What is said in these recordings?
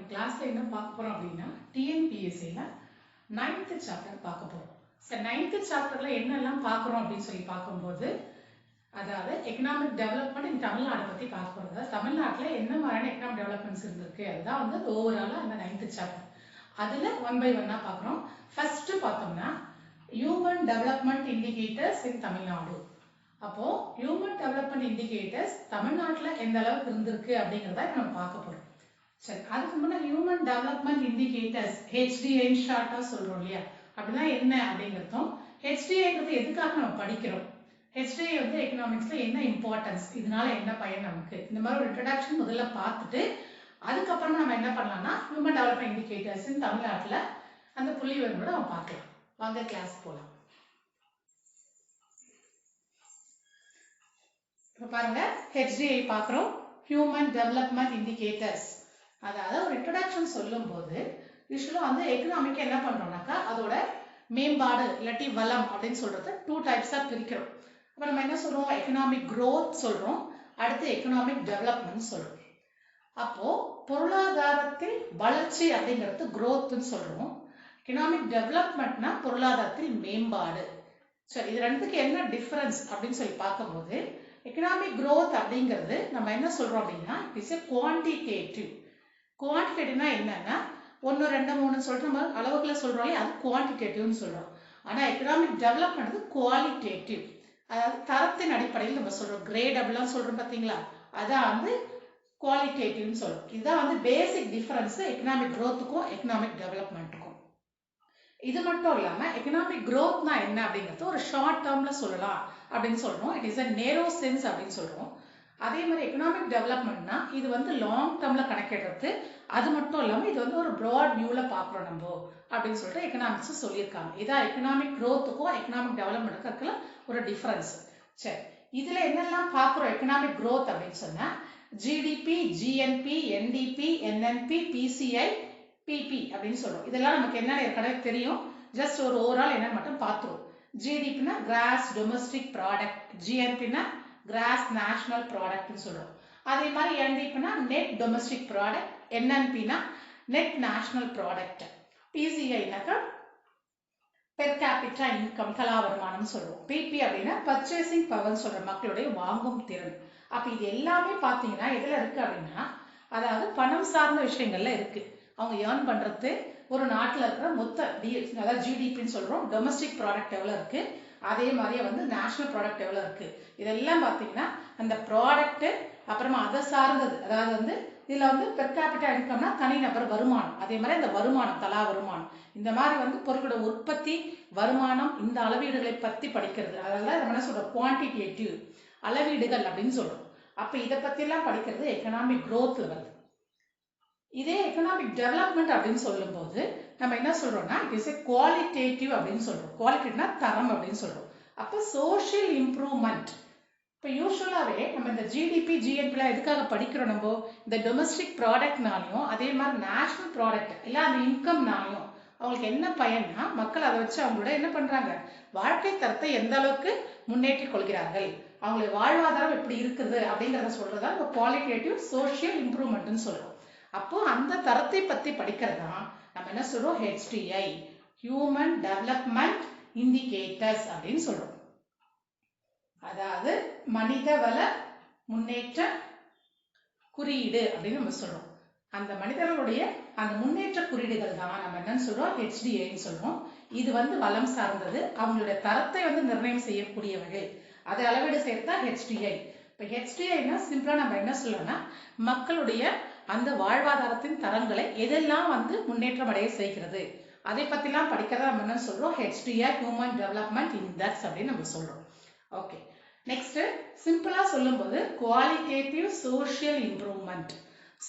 கிளாஸ்ல என்ன பார்க்க போறோம் அப்படின்னா டிஎன்பிஎஸ்சில 9th சாப்டர் பார்க்க போறோம். சரி 9th சாப்டர்ல என்னெல்லாம் பார்க்குறோம் அப்படின்னு சொல்லி பார்க்கும்போது அதாவது எக்கனாமிக் டெவலப்மெண்ட் இன் தமிழ்நாடு பத்தி பார்க்க போறோம். தமிழ்நாட்டில் என்ன மாதிரியான எக்கனாமிக் டெவலப்மெண்ட்ஸ் இருந்திருக்கு அதுதான் வந்து ஓவராலா அந்த 9th சாப்டர். அதுல 1 by 1 பார்க்குறோம். ஃபர்ஸ்ட் பார்த்தோம்னா ஹியூமன் டெவலப்மெண்ட் இண்டிகேட்டர்ஸ் இன் தமிழ்நாடு. அப்போ ஹியூமன் டெவலப்மெண்ட் இண்டிகேட்டர்ஸ் தமிழ்நாட்டில் எந்த அளவுக்கு இருந்திருக்கு அப்படிங்கிறத நம்ம பார்க்க போறோம். சரி, அதுக்கு முன்னாடி ஹியூமன் டெவலப்மெண்ட் இண்டிகேட்டர்ஸ் HDI ஷார்ட்டா சொல்றோம் இல்லையா, அப்படின்னா என்ன அப்படிங்கிறதும் HDIங்கிறது எதுக்காக நம்ம படிக்கிறோம், HDI வந்து எக்கனாமிக்ஸ்ல என்ன இம்பார்ட்டன்ஸ், இதனால என்ன பயன் நமக்கு, இந்த மாதிரி ஒரு இன்ட்ரோடக்ஷன் முதல்ல பார்த்துட்டு அதுக்கப்புறமா நம்ம என்ன பண்ணலாம்னா ஹியூமன் டெவலப்மெண்ட் இண்டிகேட்டர்ஸ் தமிழ்நாட்டில் அந்த புள்ளி விவரங்களோட நம்ம பார்க்கலாம். வாங்க கிளாஸ் போலாம். இப்போ பாருங்க HDI பார்க்குறோம், ஹியூமன் டெவலப்மெண்ட் இண்டிகேட்டர்ஸ். அதாவது ஒரு இன்ட்ரோடக்ஷன் சொல்லும் போது யூஸ்வலாக வந்து எக்கனாமிக் என்ன பண்றோம்னாக்கா அதோட மேம்பாடு இல்லாட்டி வளம் அப்படின்னு சொல்றது 2 டைப்ஸா பிரிக்கிறோம். அப்போ நம்ம என்ன சொல்றோம், எக்கனாமிக் growth சொல்றோம், அடுத்து எக்கனாமிக் டெவலப்மெண்ட் சொல்றோம். அப்போ பொருளாதாரத்தில் வளர்ச்சி அப்படிங்கிறது growthன்னு சொல்றோம், எக்கனாமிக் டெவலப்மெண்ட்னா பொருளாதாரத்தில் மேம்பாடு. சரி, இது ரெண்டுத்துக்கு என்ன டிஃபரன்ஸ் அப்படின்னு சொல்லி பார்க்கும்போது எக்கனாமிக் growth அப்படிங்கிறது நம்ம என்ன சொல்றோம் அப்படின்னா இட்ஸ் எ குவான்டிடேட்டிவ். குவான்டிடேட்டிவ்னா என்னன்னா 1 2 3 சொல்ற மாதிரி அளவுகளை சொல்றோம், அது குவான்டிடேட்டிவ்னு சொல்றோம். ஆனா எக்கனாமிக் டெவலப்மெண்ட் குவாலிட்டேட்டிவ், அதாவது தரத்தின் அடிப்படையில் நம்ம சொல்றோம். கிரேட் அப்படிலாம் சொல்றோம் பார்த்தீங்களா, அதான் வந்து குவாலிட்டேட்டிவ்னு சொல்றோம். இதுதான் வந்து பேசிக் டிஃபரன்ஸ் எக்கனாமிக் growthக்கும் எக்கனாமிக் டெவலப்மெண்ட்டுக்கும். இது மட்டும் இல்லாம எக்கனாமிக் growthனா என்ன அப்படிங்கிறது ஒரு ஷார்ட் டேர்ம்ல சொல்லலாம் அப்படின்னு சொல்றோம், இட் இஸ் a நேரோ சென்ஸ் அப்படின்னு சொல்றோம். அதே மாதிரி எக்கனாமிக் டெவலப்மெண்ட்னா இது வந்து லாங் டேர்ம்ல கணக்கிடுறது, அது மட்டும் இல்லாம இது வந்து ஒரு ப்ராட் வியூல பாக்குறோம் நம்ம அப்படின்னு சொல்லிட்டு எக்கனாமிக்ஸ் சொல்லியிருக்காங்க. இதான் எக்கனாமிக் growthக்கும் எக்கனாமிக் டெவலப்மெண்ட்டுக்கும் ஒரு டிஃபரன்ஸ். சரி, இதுல என்னெல்லாம் பாக்குறோம் எக்கனாமிக் growth அப்படின்னு சொன்னா GDP, GNP, NDP, NNP, PCI, PP அப்படின்னு சொல்றோம். இதெல்லாம் நமக்கு என்ன ஏற்கனவே தெரியும், ஜஸ்ட் ஒரு ஓவரால் என்ன மட்டும் பார்த்துருவோம். ஜிடிபினா கிராஸ் டொமஸ்டிக் ப்ராடக்ட், ஜிஎன்பினா கிராஸ் நேஷனல் ப்ராடக்ட்னு சொல்றோம். அதே மாதிரி என்டிபினா நெட் டொமஸ்டிக் ப்ராடக்ட், என்என்பினா நெட் நேஷனல் ப்ராடக்ட், பிசிஐனாக்கா பெர் கேபிட்டா இன்கம் தலா வருமானம் சொல்றோம். பிபி அப்படின்னா பர்ச்சேசிங் பவர் சொல்றோம், மக்களுடைய வாங்கும் திறன். அப்ப இது எல்லாமே பாத்தீங்கன்னா எதுல இருக்கு அப்படின்னா அதாவது பணம் சார்ந்த விஷயங்கள்ல இருக்கு. அவங்க ஏர்ன் பண்றது, ஒரு நாட்டில் இருக்கிற மொத்த அதாவது ஜிடிபின்னு சொல்றோம், டொமஸ்டிக் ப்ராடக்ட் எவ்வளவு இருக்கு, அதே மாதிரியே வந்து நேஷனல் ப்ராடக்ட் எவ்வளவு இருக்கு, இதெல்லாம் பார்த்தீங்கன்னா அந்த ப்ராடக்ட் அப்புறமா அதை சார்ந்தது. அதாவது வந்து இதுல வந்து பெர் கேபிட்டா இன்கம்னா தனிநபர் வருமானம், அதே மாதிரி இந்த வருமானம் தலா வருமானம், இந்த மாதிரி வந்து பொருட்களோட உற்பத்தி வருமானம் இந்த அளவீடுகளை பத்தி படிக்கிறது. அதெல்லாம் நம்ம என்ன சொல்றோம் குவான்டிடேட்டிவ் அளவீடுகள் அப்படின்னு சொல்றோம். அப்ப இதை பத்தி எல்லாம் படிக்கிறது எக்கனாமிக் growth லெவல். இதே எக்கனாமிக் டெவலப்மெண்ட் அப்படின்னு சொல்லும் போது நம்ம என்ன சொல்றோம்னா இட் இஸ் எ குவாலிட்டேட்டிவ் அப்படின்னு சொல்றோம். குவாலிட்டேட்டிவ்னா தரம் அப்படின்னு சொல்றோம். அப்ப சோஷியல் இம்ப்ரூவ்மெண்ட். இப்போ யூஸ்வலாவே நம்ம இந்த ஜிடிபி ஜிஎன்பிலாம் எதுக்காக படிக்கிறோம், நம்ம இந்த டொமஸ்டிக் ப்ராடக்ட்னாலையும் அதே மாதிரி நேஷனல் ப்ராடக்ட் இல்லை அந்த இன்கம்னாலையும் அவங்களுக்கு என்ன பயன்னா மக்கள் அதை வச்சு அவங்களோட என்ன பண்றாங்க, வாழ்க்கை தரத்தை எந்த அளவுக்கு முன்னேற்றிக் கொள்கிறார்கள், அவங்களுடைய வாழ்வாதாரம் எப்படி இருக்குது அப்படிங்கிறத சொல்றதா நம்ம குவாலிட்டேட்டிவ் சோஷியல் இம்ப்ரூவ்மெண்ட்னு சொல்றோம். அப்போ அந்த தரத்தை பத்தி படிக்கிறதா நம்ம என்ன சொல்றோம் HDI, ஹியூமன் டெவலப்மெண்ட் இண்டிகேட்டர்ஸ் அப்படின்னு சொல்றோம். அதாவது மனித வள முன்னேற்ற குறியீடு அப்படின்னு நம்ம சொல்றோம். அந்த மனிதர்களுடைய அந்த முன்னேற்ற குறியீடுகள் தான் நம்ம என்னன்னு சொல்றோம் HDIன்னு சொல்றோம். இது வந்து வளம் சார்ந்தது, அவங்களுடைய தரத்தை வந்து நிர்ணயம் செய்யக்கூடியவர்கள், அதை அளவீடு செய்யறதா HDI. இப்போ HDIனா சிம்பிளா நம்ம என்ன சொல்லலாம்னா மக்களுடைய அந்த வாழ்வாதாரத்தின் தரங்களை எதெல்லாம் வந்து முன்னேற்றம் அடைய செய்கிறது அதை பத்திலாம் படிக்கிறதா நம்ம என்ன சொல்றோம் HDI, ஹியூமன் டெவலப்மெண்ட் இண்டெக்ஸ் அப்படின்னு நம்ம சொல்றோம். ஓகே, நெக்ஸ்ட் சிம்பிளா சொல்லும்போது குவாலிட்டேட்டிவ் சோஷியல் இம்ப்ரூவ்மெண்ட்,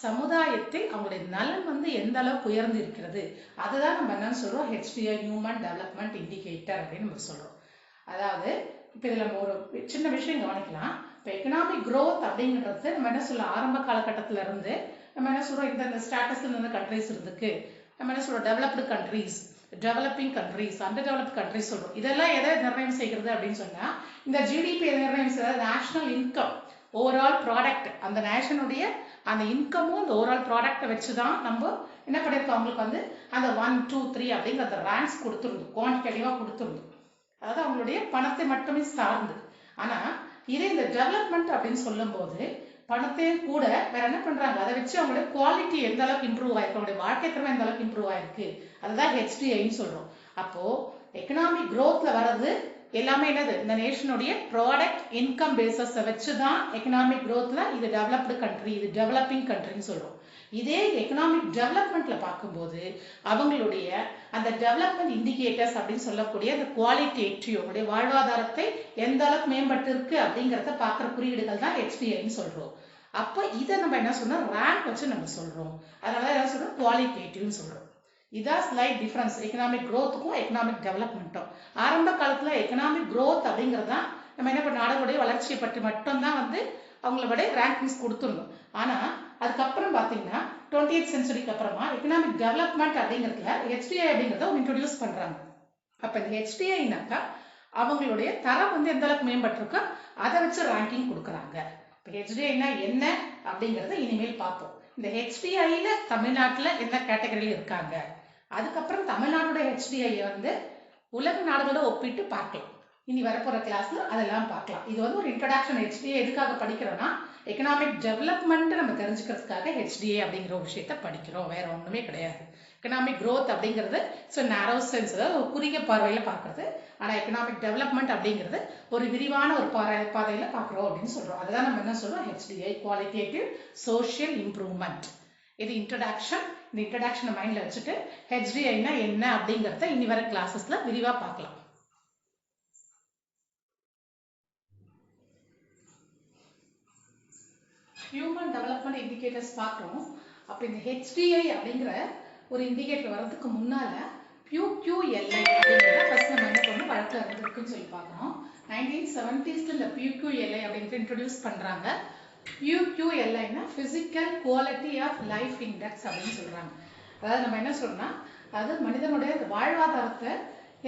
சமுதாயத்தில் அவங்களுடைய நலன் வந்து எந்த அளவுக்கு உயர்ந்து இருக்கிறது அதுதான் நம்ம என்னன்னு சொல்றோம் HDI, ஹியூமன் டெவலப்மெண்ட் இண்டிகேட்டர் அப்படின்னு நம்ம சொல்றோம். அதாவது இப்போ இதுல நம்ம ஒரு சின்ன விஷயம் கவனிக்கலாம். இப்போ எக்கனாமிக் growth அப்படிங்கிறது நம்ம என்ன சொல்ல ஆரம்ப காலகட்டத்தில இருந்து நம்ம என்ன சொல்றோம் இந்த ஸ்டேட்டஸ்ல இருந்த கண்ட்ரிஸ் இருக்கு, நம்ம என்ன சொல்றோம் developed countries, developing countries, under developed countries சொல்றோம். இதெல்லாம் எதை நிர்ணயம் செய்கிறது அப்படின்னு சொன்னா இந்த ஜிடிபி நிர்ணயம் செய்யறது நேஷனல் இன்கம், ஓவரால் ப்ராடக்ட், அந்த நேஷனுடைய அந்த இன்கமும் இந்த ஓவரால் ப்ராடக்டை வச்சு தான் நம்ம என்ன பண்ணிருக்கு அவங்களுக்கு வந்து அந்த 1 2 3 அப்படிங்கிற அந்த ரேங்க்ஸ் கொடுத்துருது, குவான்டிடேட்டிவா கொடுத்துருது. அதாவது அவங்களுடைய பணத்தை மட்டுமே சார்ந்து. ஆனா இதே இந்த டெவலப்மெண்ட் அப்படின்னு சொல்லும் போது பணத்தையும் கூட வேற என்ன பண்றாங்க, அதை வச்சு அவங்களுடைய குவாலிட்டி எந்த அளவுக்கு இம்ப்ரூவ் ஆயிருக்கு, அவங்களுடைய வாழ்க்கை திறமை எந்த அளவுக்கு இம்ப்ரூவ் ஆயிருக்கு, அதுதான் HDIன்னு சொல்றோம். அப்போ எக்கனாமிக் growthல வர்றது எல்லாமே என்னது, இந்த நேஷனுடைய ப்ராடக்ட் இன்கம் பேசஸ் வச்சுதான் எக்கனாமிக் growthல இது டெவலப்டு கண்ட்ரி, இது டெவலப்பிங் கண்ட்ரின்னு சொல்றோம். இதே எக்கனாமிக் டெவலப்மெண்ட்ல பார்க்கும்போது அவங்களுடைய அந்த டெவலப்மெண்ட் இண்டிகேட்டர்ஸ் அப்படின்னு சொல்லக்கூடிய அந்த குவாலிட்டேட்டிவ், அவங்களுடைய வாழ்வாதாரத்தை எந்த அளவுக்கு மேம்பட்டு இருக்கு அப்படிங்கிறத பார்க்குற குறியீடுகள் தான் HDIன்னு சொல்றோம். அப்போ இதை நம்ம என்ன சொல்றோம், ரேங்க் வச்சு நம்ம சொல்றோம். அதனால என்ன சொல்றோம், குவாலிட்டேட்டிவ்னு சொல்றோம். இதான் ஸ்லைட் டிஃபரன்ஸ் எக்கனாமிக் growthக்கும் எக்கனாமிக் டெவலப்மெண்ட்டும். ஆரம்ப காலத்துல எக்கனாமிக் growth அப்படிங்கிறது தான் நம்ம என்ன பண்ண, நாடுகளுடைய வளர்ச்சியை பற்றி மட்டும்தான் வந்து அவங்களுடைய ரேங்கிங்ஸ் கொடுத்துருந்தோம். ஆனா அதுக்கப்புறம் பாத்தீங்கன்னா 20th சென்ச்சுரிக்கு அப்புறமா எக்கனாமிக் டெவலப்மெண்ட் அப்படிங்கிறதுல HDI அப்படிங்கிறத இன்ட்ரோடியூஸ் பண்றாங்க. அப்ப இந்த HDIனாக்கா அவங்களுடைய தரம் வந்து எந்த அளவுக்கு மேம்பட்டிருக்கோ அதை வச்சு ரேங்கிங் கொடுக்குறாங்க. இப்போ HDIனா என்ன அப்படிங்கறத இனிமேல் பார்ப்போம். இந்த HDIல தமிழ்நாட்டுல என்ன கேட்டகரியில இருக்காங்க, அதுக்கப்புறம் தமிழ்நாட்டோட HDI வந்து உலக நாடுகளோட ஒப்பிட்டு பார்க்கலாம். இனி வரப்போற கிளாஸ்ல அதெல்லாம் பார்க்கலாம். இது வந்து ஒரு இன்ட்ரோடக்ஷன். HDI எதுக்காக படிக்கிறோம்னா எக்கனாமிக் டெவலப்மெண்ட் நம்ம தெரிஞ்சுக்கிறதுக்காக HDI அப்படிங்கிற ஒரு விஷயத்த படிக்கிறோம், வேற ஒண்ணுமே கிடையாது. எக்கனாமிக் growth அப்படிங்கிறது நேரோ சென்ஸ், ஒரு குறுகிய பார்வையில பார்க்கறது. ஆனா எக்கனாமிக் டெவலப்மெண்ட் அப்படிங்கிறது ஒரு விரிவான ஒரு பாதையில பார்க்கிறோம் அப்படின்னு சொல்றோம். அதுதான் நம்ம என்ன சொல்றோம், HDI, குவாலிட்டேட்டிவ் சோஷியல் இம்ப்ரூவ்மெண்ட். இது இன்ட்ரோடக்ஷன். இந்த இன்ட்ரோடக்ஷனை மைண்ட்ல வச்சுட்டு HDIனா என்ன அப்படிங்கறத இனி வர கிளாஸஸ்ல விரிவா பார்க்கலாம். ஹியூமன் டெவலப்மெண்ட் இண்டிகேட்டர்ஸ் பார்க்குறோம். அப்போ இந்த HDI அப்படிங்கிற ஒரு இண்டிகேட்டர் வர்றதுக்கு முன்னால PQLI அப்படிங்கிறத ஃபர்ஸ்ட் நம்ம என்ன பண்ணணும், வழக்கில் இருந்திருக்குன்னு சொல்லி பார்க்கணும். 1970s இந்த PQLI அப்படின்ட்டு இன்ட்ரோடியூஸ் பண்றாங்க. PQLIனா physical quality of life index அப்படின்னு சொல்றாங்க. அதாவது நம்ம என்ன சொல்றோம்னா, அது மனிதனுடைய வாழ்வாதாரத்தை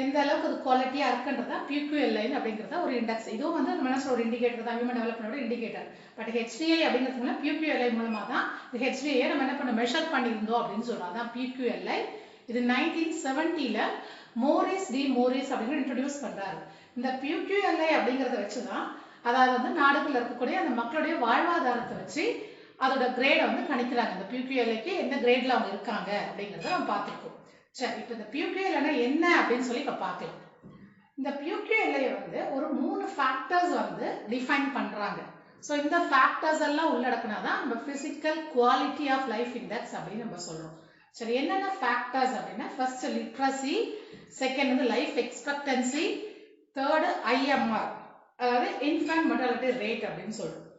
எந்த அளவுக்கு அது குவாலிட்டியா இருக்குன்றதா PQLI அப்படிங்கிறத ஒரு இண்டெக்ஸ். இதுவும் வந்து நம்ம என்ன சொல்ற ஒரு இண்டிகேட்டர் தான், ஹியூமன் டெவலப்மெண்டோட இண்டிகேட்டர். பட் HDI அப்படிங்கிறது PQLI மூலமா தான் இந்த HDI நம்ம என்ன பண்ண மெஷர் பண்ணியிருந்தோம் அப்படின்னு சொல்றோம். அதான் PQLI. இது 1970ல மோரிஸ் டி மோரிஸ் அப்படிங்கிற இன்ட்ரோடியூஸ் பண்றாரு. இந்த PQLI அப்படிங்கிறத வச்சுதான், அதாவது வந்து நாடுகள் இருக்கக்கூடிய அந்த மக்களுடைய வாழ்வாதாரத்தை வச்சு அதோட கிரேடை வந்து கணிக்கிறாங்க. இந்த PQLIக்கு எந்த கிரேட்ல அவங்க இருக்காங்க அப்படிங்கறத நம்ம பார்த்திருக்கோம். சரி, இப்போ இந்த PQLI என்ன அப்படின்னு சொல்லி இப்ப பார்க்கலாம். இந்த PQLI வந்து ஒரு 3 ஃபேக்டர்ஸ் வந்து டிஃபைன் பண்றாங்க. ஸோ இந்த ஃபேக்டர்ஸ் எல்லாம் உள்ளடக்குனாதான் நம்ம physical quality of life index அப்படின்னு நம்ம சொல்றோம். சரி, என்னென்ன ஃபேக்டர்ஸ் அப்படின்னா, ஃபர்ஸ்ட் லிட்ரஸி, செகண்ட் வந்து லைஃப் எக்ஸ்பெக்டன்சி, தேர்டு IMR, அதாவது இன்ஃபன்ட் மோர்டாலிட்டி ரேட் அப்படின்னு சொல்றோம்.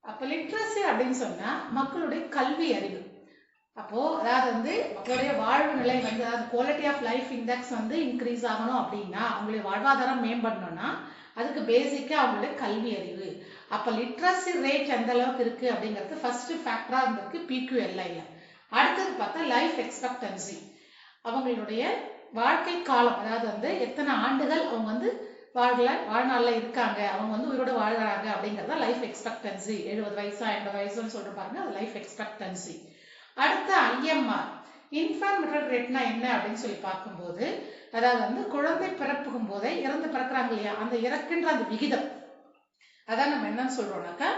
அப்ப லிட்ரஸி அப்படின்னு சொன்னா மக்களுடைய கல்வி அறிவு. அப்போ அதாவது வந்து மக்களுடைய வாழ்வு நிலை வந்து, அதாவது குவாலிட்டி ஆஃப் லைஃப் இண்டெக்ஸ் வந்து இன்க்ரீஸ் ஆகணும் அப்படின்னா, அவங்களுடைய வாழ்வாதாரம் மேம்படணும்னா அதுக்கு பேசிக்கா அவங்களுடைய கல்வி அறிவு. அப்ப லிட்ரஸி ரேட் எந்த அளவுக்கு இருக்கு அப்படிங்கிறது ஃபர்ஸ்ட் ஃபேக்டரா இருந்திருக்கு PQLIல. அடுத்தது பார்த்தா லைஃப் எக்ஸ்பெக்டன்சி, அவங்களுடைய வாழ்க்கை காலம், அதாவது வந்து எத்தனை ஆண்டுகள் அவங்க வந்து வாழ்நாள்ல இருக்காங்க, அவங்க வந்து உயிரோட வாழ்றாங்க அப்படிங்கறத லைஃப் எக்ஸ்பெக்டன்சி. 70 வயசா 80 வயசுன்னு சொல்ற பாருங்க, அது லைஃப் எக்ஸ்பெக்டன்சி. அடுத்த IMR, இன்ஃபன்ட் மோர்டாலிட்டி ரேட்னா என்ன அப்படின்னு சொல்லி பார்க்கும்போது, அதாவது வந்து குழந்தை பிறப்புக்கும் போதே இறந்து பிறக்கிறாங்க இல்லையா, அந்த இறக்கின்ற அந்த விகிதம், அதான் நம்ம என்னன்னு சொல்றோம்னாக்கா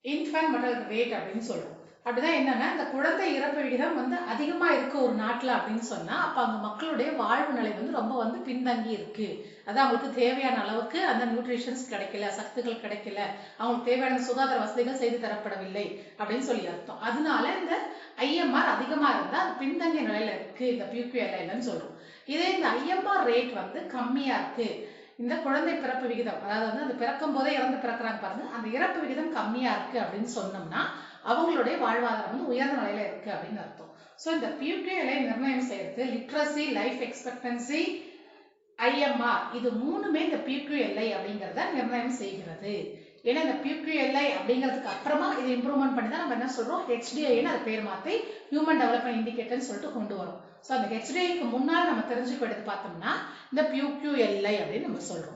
இன்ஃபன்ட் மோர்டாலிட்டி ரேட் அப்படின்னு சொல்றோம். அப்படிதான் என்னன்னா, இந்த குழந்தை இறப்பு விகிதம் வந்து அதிகமா இருக்கு ஒரு நாட்டுல அப்படின்னு சொன்னா, அப்ப அங்க மக்களுடைய வாழ்வு நிலை வந்து ரொம்ப வந்து பின்தங்கி இருக்கு. அதான் அவங்களுக்கு தேவையான அளவுக்கு அந்த நியூட்ரிஷன்ஸ் கிடைக்கல, சத்துக்கள் கிடைக்கல, அவங்களுக்கு தேவையான சுகாதார வசதிகள் செய்து தரப்படவில்லை அப்படின்னு சொல்லி அர்த்தம். அதனால இந்த IMR அதிகமா இருந்தா அது பின்தங்கிய நிலையில இருக்கு இந்த PQLIன்னு சொல்றோம். இதே இந்த IMR ரேட் வந்து கம்மியா இருக்கு, இந்த குழந்தை பிறப்பு விகிதம், அதாவது வந்து அந்த பிறக்கும் போதே இறந்து பிறக்கிறாங்க பாருங்க, அந்த இறப்பு விகிதம் கம்மியா இருக்கு அப்படின்னு சொன்னோம்னா அவங்களுடைய வாழ்வாதாரம் வந்து உயர்ந்த நிலையில இருக்கு அப்படின்னு அர்த்தம். சோ இந்த PQLI நிர்ணயம் செய்யறது லிட்ரஸி, லைஃப் எக்ஸ்பெக்டன்சி, IMR, இது மூணுமே இந்த PQLI அப்படிங்கறத நிர்ணயம் செய்கிறது. ஏன்னா இந்த PQLI அப்படிங்கிறதுக்கு அப்புறமா இதை இம்ப்ரூவ்மெண்ட் பண்ணி தான் நம்ம என்ன சொல்றோம், HDIன்னு அது பேர் மாத்தி ஹியூமன் டெவலப்மெண்ட் இண்டிகேட்டர்னு சொல்லிட்டு கொண்டு வரோம். சோ அந்த HDIக்கு முன்னால் நம்ம தெரிஞ்சுக்க வேண்டியது பார்த்தோம்னா இந்த PQLI அப்படின்னு நம்ம சொல்றோம்.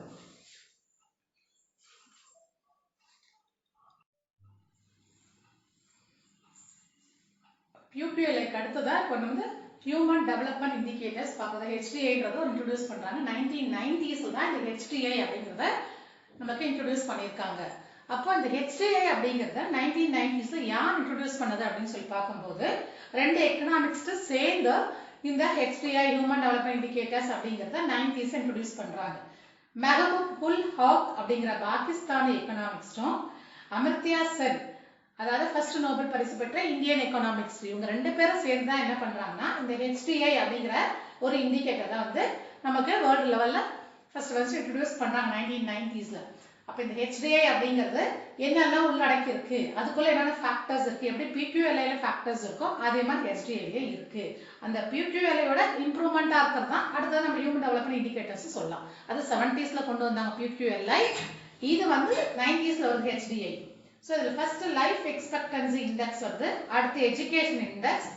PQLA அடுத்ததா இப்போ வந்து ஹியூமன் டெவலப்மெண்ட் இண்டிகேட்டர்ஸ் பார்க்குறது HDIன்றது இன்ட்ரோடியூஸ் பண்றாங்க 1990s தான் இந்த HDI அப்படிங்கறத நமக்கு இன்ட்ரோடியூஸ் பண்ணியிருக்காங்க. அப்போ இந்த HDI அப்படிங்கறத 1990s யார் இன்ட்ரோடியூஸ் பண்ணது அப்படின்னு சொல்லி பார்க்கும்போது ரெண்டு எக்கனாமிக்ஸ் சேர்ந்து இந்த HDI ஹியூமன் டெவலப்மெண்ட் இண்டிகேட்டர்ஸ் அப்படிங்கறத 90s இன்ட்ரோடியூஸ் பண்றாங்க. மெஹபூப் உல் ஹக் அப்படிங்கிற பாகிஸ்தானி எக்கனாமிக்ஸ்டும் அமர்த்தியா சென் அதாவது ஃபர்ஸ்ட் நோபல் பரிசு பெற்ற இந்தியன் எக்கனாமிக்ஸ் இவங்க ரெண்டு பேரும் சேர்ந்து தான் என்ன பண்றாங்கன்னா இந்த HDI அப்படிங்கிற ஒரு இண்டிகேட்டர் தான் வந்து நமக்கு வேர்ல்டு லெவல்ல ஃபர்ஸ்ட் இன்ட்ரோடியூஸ் பண்றாங்க 1990sல. அப்ப இந்த HDI அப்படிங்கிறது என்னெல்லாம் உள்ளடக்கி இருக்கு, அதுக்குள்ள என்னென்ன ஃபேக்டர்ஸ் இருக்கு, எப்படி PQLA ல ஃபேக்டர்ஸ் இருக்கோ அதே மாதிரி HDI ல இருக்கு. அந்த PQLA யோட இம்ப்ரூவ்மெண்டா இருக்கிறது தான் அடுத்தது நம்ம ஹியூமன் டெவலப்மெண்ட் இண்டிகேட்டர்ஸ் சொல்லலாம். அது 70s ல கொண்டு வந்தாங்க PQLA, இது வந்து 90s ல வருது HDI. So இதுல ஃபர்ஸ்ட் லைஃப் எக்ஸ்பெக்டன்சி இண்டெக்ஸ் வருது, அடுத்து எஜுகேஷன் இண்டெக்ஸ்,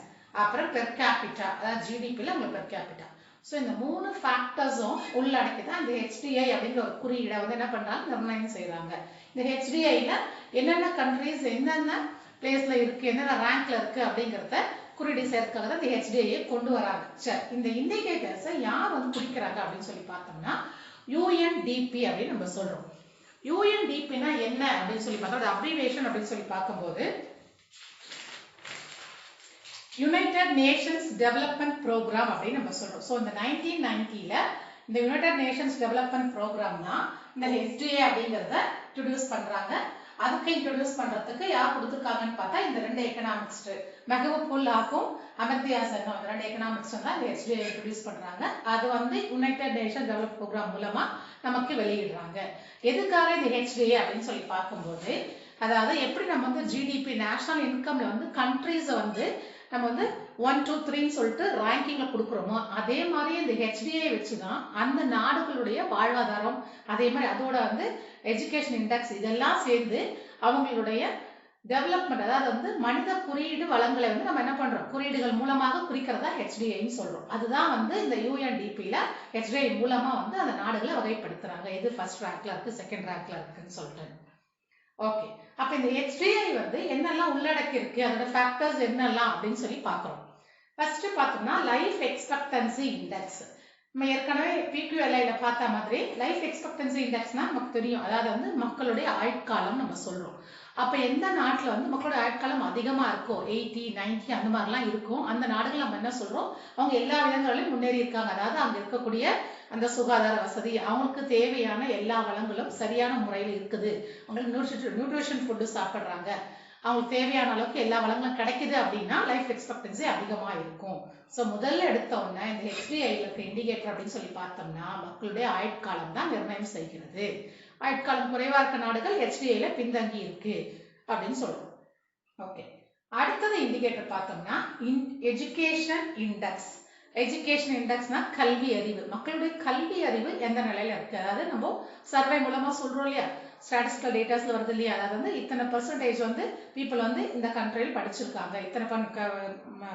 அப்புறம் பெர் கேபிட்டா அதாவது GDP ல உங்களுக்கு பெர் கேபிட்டா. ஸோ இந்த மூணு ஃபேக்டர்ஸும் உள்ளடக்கி தான் இந்த HDI அப்படிங்கிற ஒரு குறியீடை வந்து என்ன பண்றாங்க நிர்ணயம் செய்யறாங்க. இந்த HDIல என்னென்ன கண்ட்ரிஸ் என்னென்ன பிளேஸ்ல இருக்கு, என்னென்ன ரேங்க்ல இருக்கு அப்படிங்கறத குறியீடு சேர்க்காக தான் இந்த HDI கொண்டு வராங்க. சரி, இந்த இண்டிகேட்டர்ஸை யார் வந்து குறிக்கிறாங்க அப்படின்னு சொல்லி பார்த்தோம்னா UNDP அப்படின்னு நம்ம சொல்றோம். UNDPனா என்ன அப்படின்னு சொல்லி பார்த்தா அது அப்ரிவேஷன் அப்படின்னு சொல்லி பார்க்கும்போது யுனைடெட் நேஷன்ஸ் டெவலப்மெண்ட் ப்ரோக்ராம் அப்படின்னு நம்ம சொல்றோம். ஸோ இந்த 1990ல இந்த யுனைடெட் நேஷன்ஸ் டெவலப்மெண்ட் ப்ரோக்ராம் தான் இந்த HDI அப்படிங்கறத இன்ட்ரோடியூஸ் பண்றாங்க. அதுக்கு இன்ட்ரோடியூஸ் பண்றதுக்கு யார் கொடுத்துருக்காங்கன்னு பார்த்தா இந்த ரெண்டு எக்கனாமிக்ஸ் மெஹபூப் உல் ஹக்கும் அமர்த்தியா சென் இந்த ரெண்டு எக்கனாமிக்ஸ் தான் இந்த HDI இன்ட்ரோடியூஸ் பண்றாங்க. அது வந்து யுனைடெட் நேஷன் டெவலப் ப்ரோக்ராம் மூலமா நமக்கு வெளியிடுறாங்க. எதுக்காக இந்த HDI அப்படின்னு சொல்லி பார்க்கும்போது அதாவது எப்படி நம்ம வந்து GDP நேஷனல் இன்கம்ல வந்து கண்ட்ரீஸை வந்து நம்ம வந்து 1 2 3 சொல்லிட்டு ரேங்கிங்ல கொடுக்குறோமோ அதே மாதிரி இந்த HDI வச்சுதான் அந்த நாடுகளுடைய வாழ்வாதாரம் அதே மாதிரி அதோட வந்து எஜுகேஷன் இண்டெக்ஸ் இதெல்லாம் சேர்ந்து அவங்களுடைய டெவலப்மெண்ட் அதாவது வந்து மனித குறியீடு வளங்களை வந்து நம்ம என்ன பண்றோம் குறியீடுகள் மூலமாக குறிக்கிறதா HDIன்னு சொல்றோம். அதுதான் வந்து இந்த UNDPல HDI மூலமா வந்து அந்த நாடுகளை வகைப்படுத்துறாங்க. எது ஃபர்ஸ்ட் ரேங்க்ல இருக்கு, செகண்ட் ரேங்க்ல இருக்குன்னு சொல்லிட்டு. ஓகே, அப்ப இந்த HDI வந்து என்னெல்லாம் உள்ளடக்கி இருக்கு, அதோட ஃபேக்டர்ஸ் என்னெல்லாம் அப்படின்னு சொல்லி பார்க்கிறோம். ஃபர்ஸ்ட் பார்த்தோம்னா லைஃப் எக்ஸ்பெக்டன்சி இண்டெக்ஸ். நம்ம ஏற்கனவே PQLA ல பார்த்த மாதிரி லைஃப் எக்ஸ்பெக்டன்சி இண்டெக்ஸ்னா நமக்கு தெரியும், அதாவது வந்து மக்களுடைய ஆயுட்காலம் நம்ம சொல்றோம். அப்ப எந்த நாட்டுல வந்து மக்களோட ஆயுட்காலம் அதிகமா இருக்கோ 80 90 அந்த மாதிரிலாம் இருக்கும் அந்த நாடுகள் நம்ம என்ன சொல்றோம் அவங்க எல்லா விதங்களிலும் முன்னேறி இருக்காங்க. அதாவது அங்க இருக்கக்கூடிய அந்த சுகாதார வசதி அவங்களுக்கு தேவையான எல்லா வளங்களும் சரியான முறையில் இருக்குது, அவங்களுக்கு நியூட்ரிஷன் ஃபுட்டு சாப்பிடுறாங்க, அவங்களுக்கு தேவையான அளவுக்கு எல்லா வளங்களும் கிடைக்குது அப்படின்னா லைஃப் எக்ஸ்பெக்டன்சி அதிகமா இருக்கும். ஸோ முதல்ல எடுத்த உடனே இந்த HDI இருக்க இண்டிகேட்டர் அப்படின்னு சொல்லி பார்த்தோம்னா மக்களுடைய ஆயுட்காலம் தான் நிர்ணயம் செய்கிறது. ஆயுட்காலம் குறைவா இருக்க நாடுகள் HDIல பின்தங்கி இருக்கு அப்படின்னு சொல்றோம். ஓகே, அடுத்தது இண்டிகேட்டர் பார்த்தோம்னா எஜுகேஷன் இண்டெக்ஸ். எஜுகேஷன் இண்டெக்ஸ்னா கல்வி அறிவு, மக்களுடைய கல்வி அறிவு எந்த நிலையில இருக்கு, அதாவது நம்ம சர்வே மூலமா சொல்றோம் இல்லையா, ஸ்டாட்டிஸ்டிக்கல் டேட்டாஸ்ல வருது இல்லையா, அதாவது வந்து இத்தனை பெர்சன்டேஜ் வந்து பீப்புள் வந்து இந்த கண்ட்ரியில் படிச்சிருக்காங்க, இத்தனை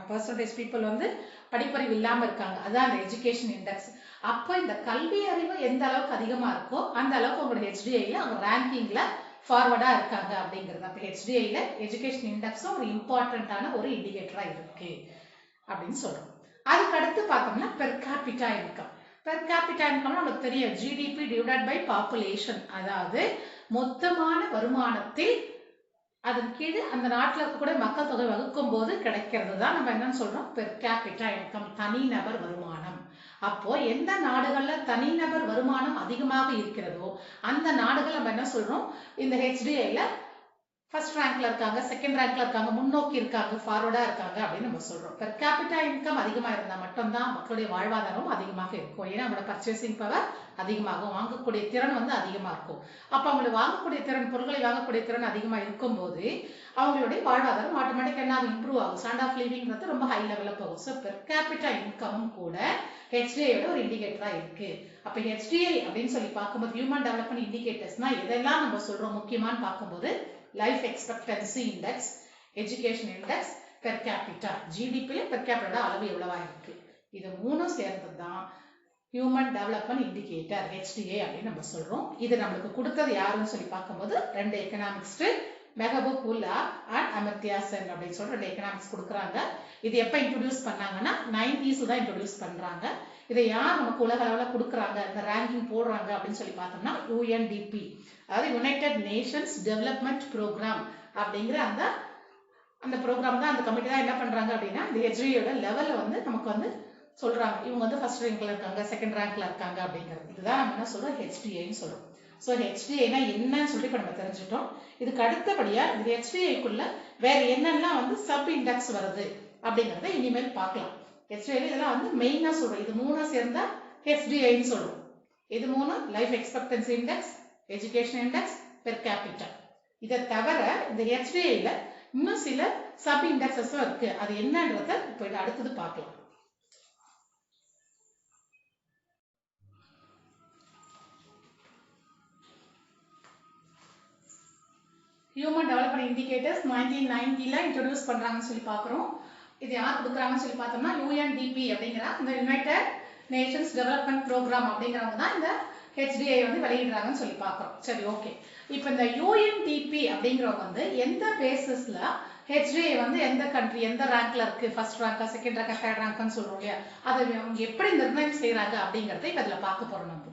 பெர்சன்டேஜ் பீப்புள் வந்து படிப்பறிவு இல்லாம இருக்காங்க, அதான் அந்த எஜுகேஷன் இண்டெக்ஸ். அப்போ இந்த கல்வி அறிவு எந்த அளவுக்கு அதிகமா இருக்கோ அந்த அளவுக்கு உங்களோட HDIல அவங்க ரேங்கிங்ல ஃபார்வர்டா இருக்காங்க அப்படிங்கிறது. அப்ப HDIல எஜுகேஷன் இண்டெக்ஸும் ஒரு இம்பார்ட்டன்டான ஒரு இண்டிகேட்டரா இருக்கு அப்படின்னு சொல்றோம். அதுக்கு அடுத்து பார்த்தோம்னா per capita income. Per capita income நமக்கு தெரியும் GDP டிவைடட் பை பாப்புலேஷன், அதாவது மொத்தமான வருமானத்தில் அதன் கீழ் அந்த நாட்டில் இருக்கக்கூடிய மக்கள் தொகை வகுக்கும் போது கிடைக்கிறது தான் நம்ம என்னன்னு சொல்றோம் பெர் கேபிட்டா இன்கம், தனிநபர் வருமானம். அப்போ எந்த நாடுகள்ல தனிநபர் வருமானம் அதிகமாக இருக்கிறதோ அந்த நாடுகள் நம்ம என்ன சொல்றோம் இந்த HDIல ஃபர்ஸ்ட் ரேங்க்ல இருக்காங்க, செகண்ட் ரேங்க்ல இருக்காங்க, முன்னோக்கி இருக்காங்க, ஃபார்வர்டா இருக்காங்க அப்படின்னு நம்ம சொல்றோம். பெர் கேபிட்டா இன்கம் அதிகமா இருந்தா மட்டும்தான் மக்களுடைய வாழ்வாதாரம் அதிகமாக இருக்கும். ஏன்னா அவங்களோட பர்ச்சேசிங் பவர் அதிகமாகும், வாங்கக்கூடிய திறன் வந்து அதிகமா இருக்கும். அப்ப அவங்களுடைய வாங்கக்கூடிய திறன், பொருட்களை வாங்கக்கூடிய திறன் அதிகமா இருக்கும் போது அவங்களுடைய வாழ்வாதாரம் ஆட்டோமேட்டிக் என்ன இம்ப்ரூவ் ஆகும், ஸ்டாண்ட் ஆஃப் லிவிங்கிறது ரொம்ப ஹை லெவல்ல போகும். ஸோ பெர் கேபிட்டா இன்கமும் கூட HDIயோட ஒரு இண்டிகேட்டரா இருக்கு. அப்ப HDI அப்படின்னு சொல்லி பார்க்கும்போது ஹியூமன் டெவலப்மெண்ட் இண்டிகேட்டர்ஸ்னா எதெல்லாம் நம்ம சொல்றோம் முக்கியமானு பார்க்கும்போது life expectancy index, education index, per capita GDPல பெர் கேபிட்டோட அளவு எவ்வளவா இருக்கு, இது மூணும் சேர்ந்தது தான் ஹியூமன் டெவலப்மெண்ட் இண்டிகேட்டர் HDI அப்படின்னு நம்ம சொல்றோம். இது நம்மளுக்கு கொடுத்தது யாருன்னு சொல்லி பார்க்கும்போது ரெண்டு எக்கனாமிக்ஸ் மெஹபூபுல்லா அண்ட் அமர்த்தியா சென் அப்படின்னு சொல்லிட்டு 2 எக்கனாமிக்ஸ் கொடுக்குறாங்க. இது எப்போ இன்ட்ரடியூஸ் பண்ணாங்கன்னா 90s தான் இன்ட்ரடியூஸ் பண்றாங்க. இதை யார் நமக்கு உலக அளவில் கொடுக்குறாங்க, இந்த ரேங்கிங் போடுறாங்க அப்படின்னு சொல்லி பார்த்தோம்னா UNDP, அதாவது யுனைடெட் நேஷன்ஸ் டெவலப்மெண்ட் ப்ரோக்ராம் அப்படிங்கிற அந்த ப்ரோக்ராம் தான், அந்த கமிட்டி தான் என்ன பண்றாங்க அப்படின்னா இந்த HDAயோட லெவலில் வந்து நமக்கு வந்து சொல்றாங்க. இவங்க வந்து ஃபர்ஸ்ட் ரேங்க்ல இருக்காங்க, செகண்ட் ரேங்க்ல இருக்காங்க அப்படிங்கிறது. இதுதான் நம்ம என்ன சொல்றோம், HDAன்னு சொல்றோம். ஸோ HDAனா என்னன்னு சொல்லி இப்போ நம்ம தெரிஞ்சுட்டோம். இதுக்கு அடுத்தபடியா இந்த HDAக்குள்ள வேற என்னெல்லாம் வந்து சப் இண்டெக்ஸ் வருது அப்படிங்கறத இனிமேல் பார்க்கலாம். HDA இதெல்லாம் வந்து மெயினா சொல்றோம். இது 3 சேர்ந்தா HDAன்னு சொல்றோம். இது 3 life expectancy index, education index, per capita. இதை தவிர இந்த HDAல இன்னும் சில சப் இண்டெக்ஸஸும் இருக்கு. அது என்னன்றத இப்போ இது அடுத்தது பார்க்கலாம். ஹியூமன் டெவலப்மெண்ட் இண்டிகேட்டர்ஸ் 1990ல இன்ட்ரோடியூஸ் பண்றாங்கன்னு சொல்லி பார்க்குறோம். இது யார் கொடுக்குறாங்கன்னு சொல்லி பார்த்தோம்னா UNDP அப்படிங்கிற இந்த யுனைடெட் நேஷன்ஸ் டெவலப்மெண்ட் ப்ரோக்ராம் அப்படிங்கிறவங்க தான் இந்த HDA வந்து வெளியிடுறாங்கன்னு சொல்லி பார்க்குறோம். சரி, ஓகே. இப்போ இந்த UNDP அப்படிங்கிறவங்க வந்து எந்த பேசிஸ்ல HDA வந்து எந்த கண்ட்ரி எந்த ரேங்க்ல இருக்கு, ஃபர்ஸ்ட் ரேங்கா, செகண்ட் ரேங்கா, தேர்ட் ரேங்கான்னு சொல்றோம் இல்லையா, அதை அவங்க எப்படி நிர்ணயம் செய்யறாங்க அப்படிங்கறத இப்ப இதுல பார்க்க போறோம் நம்ம.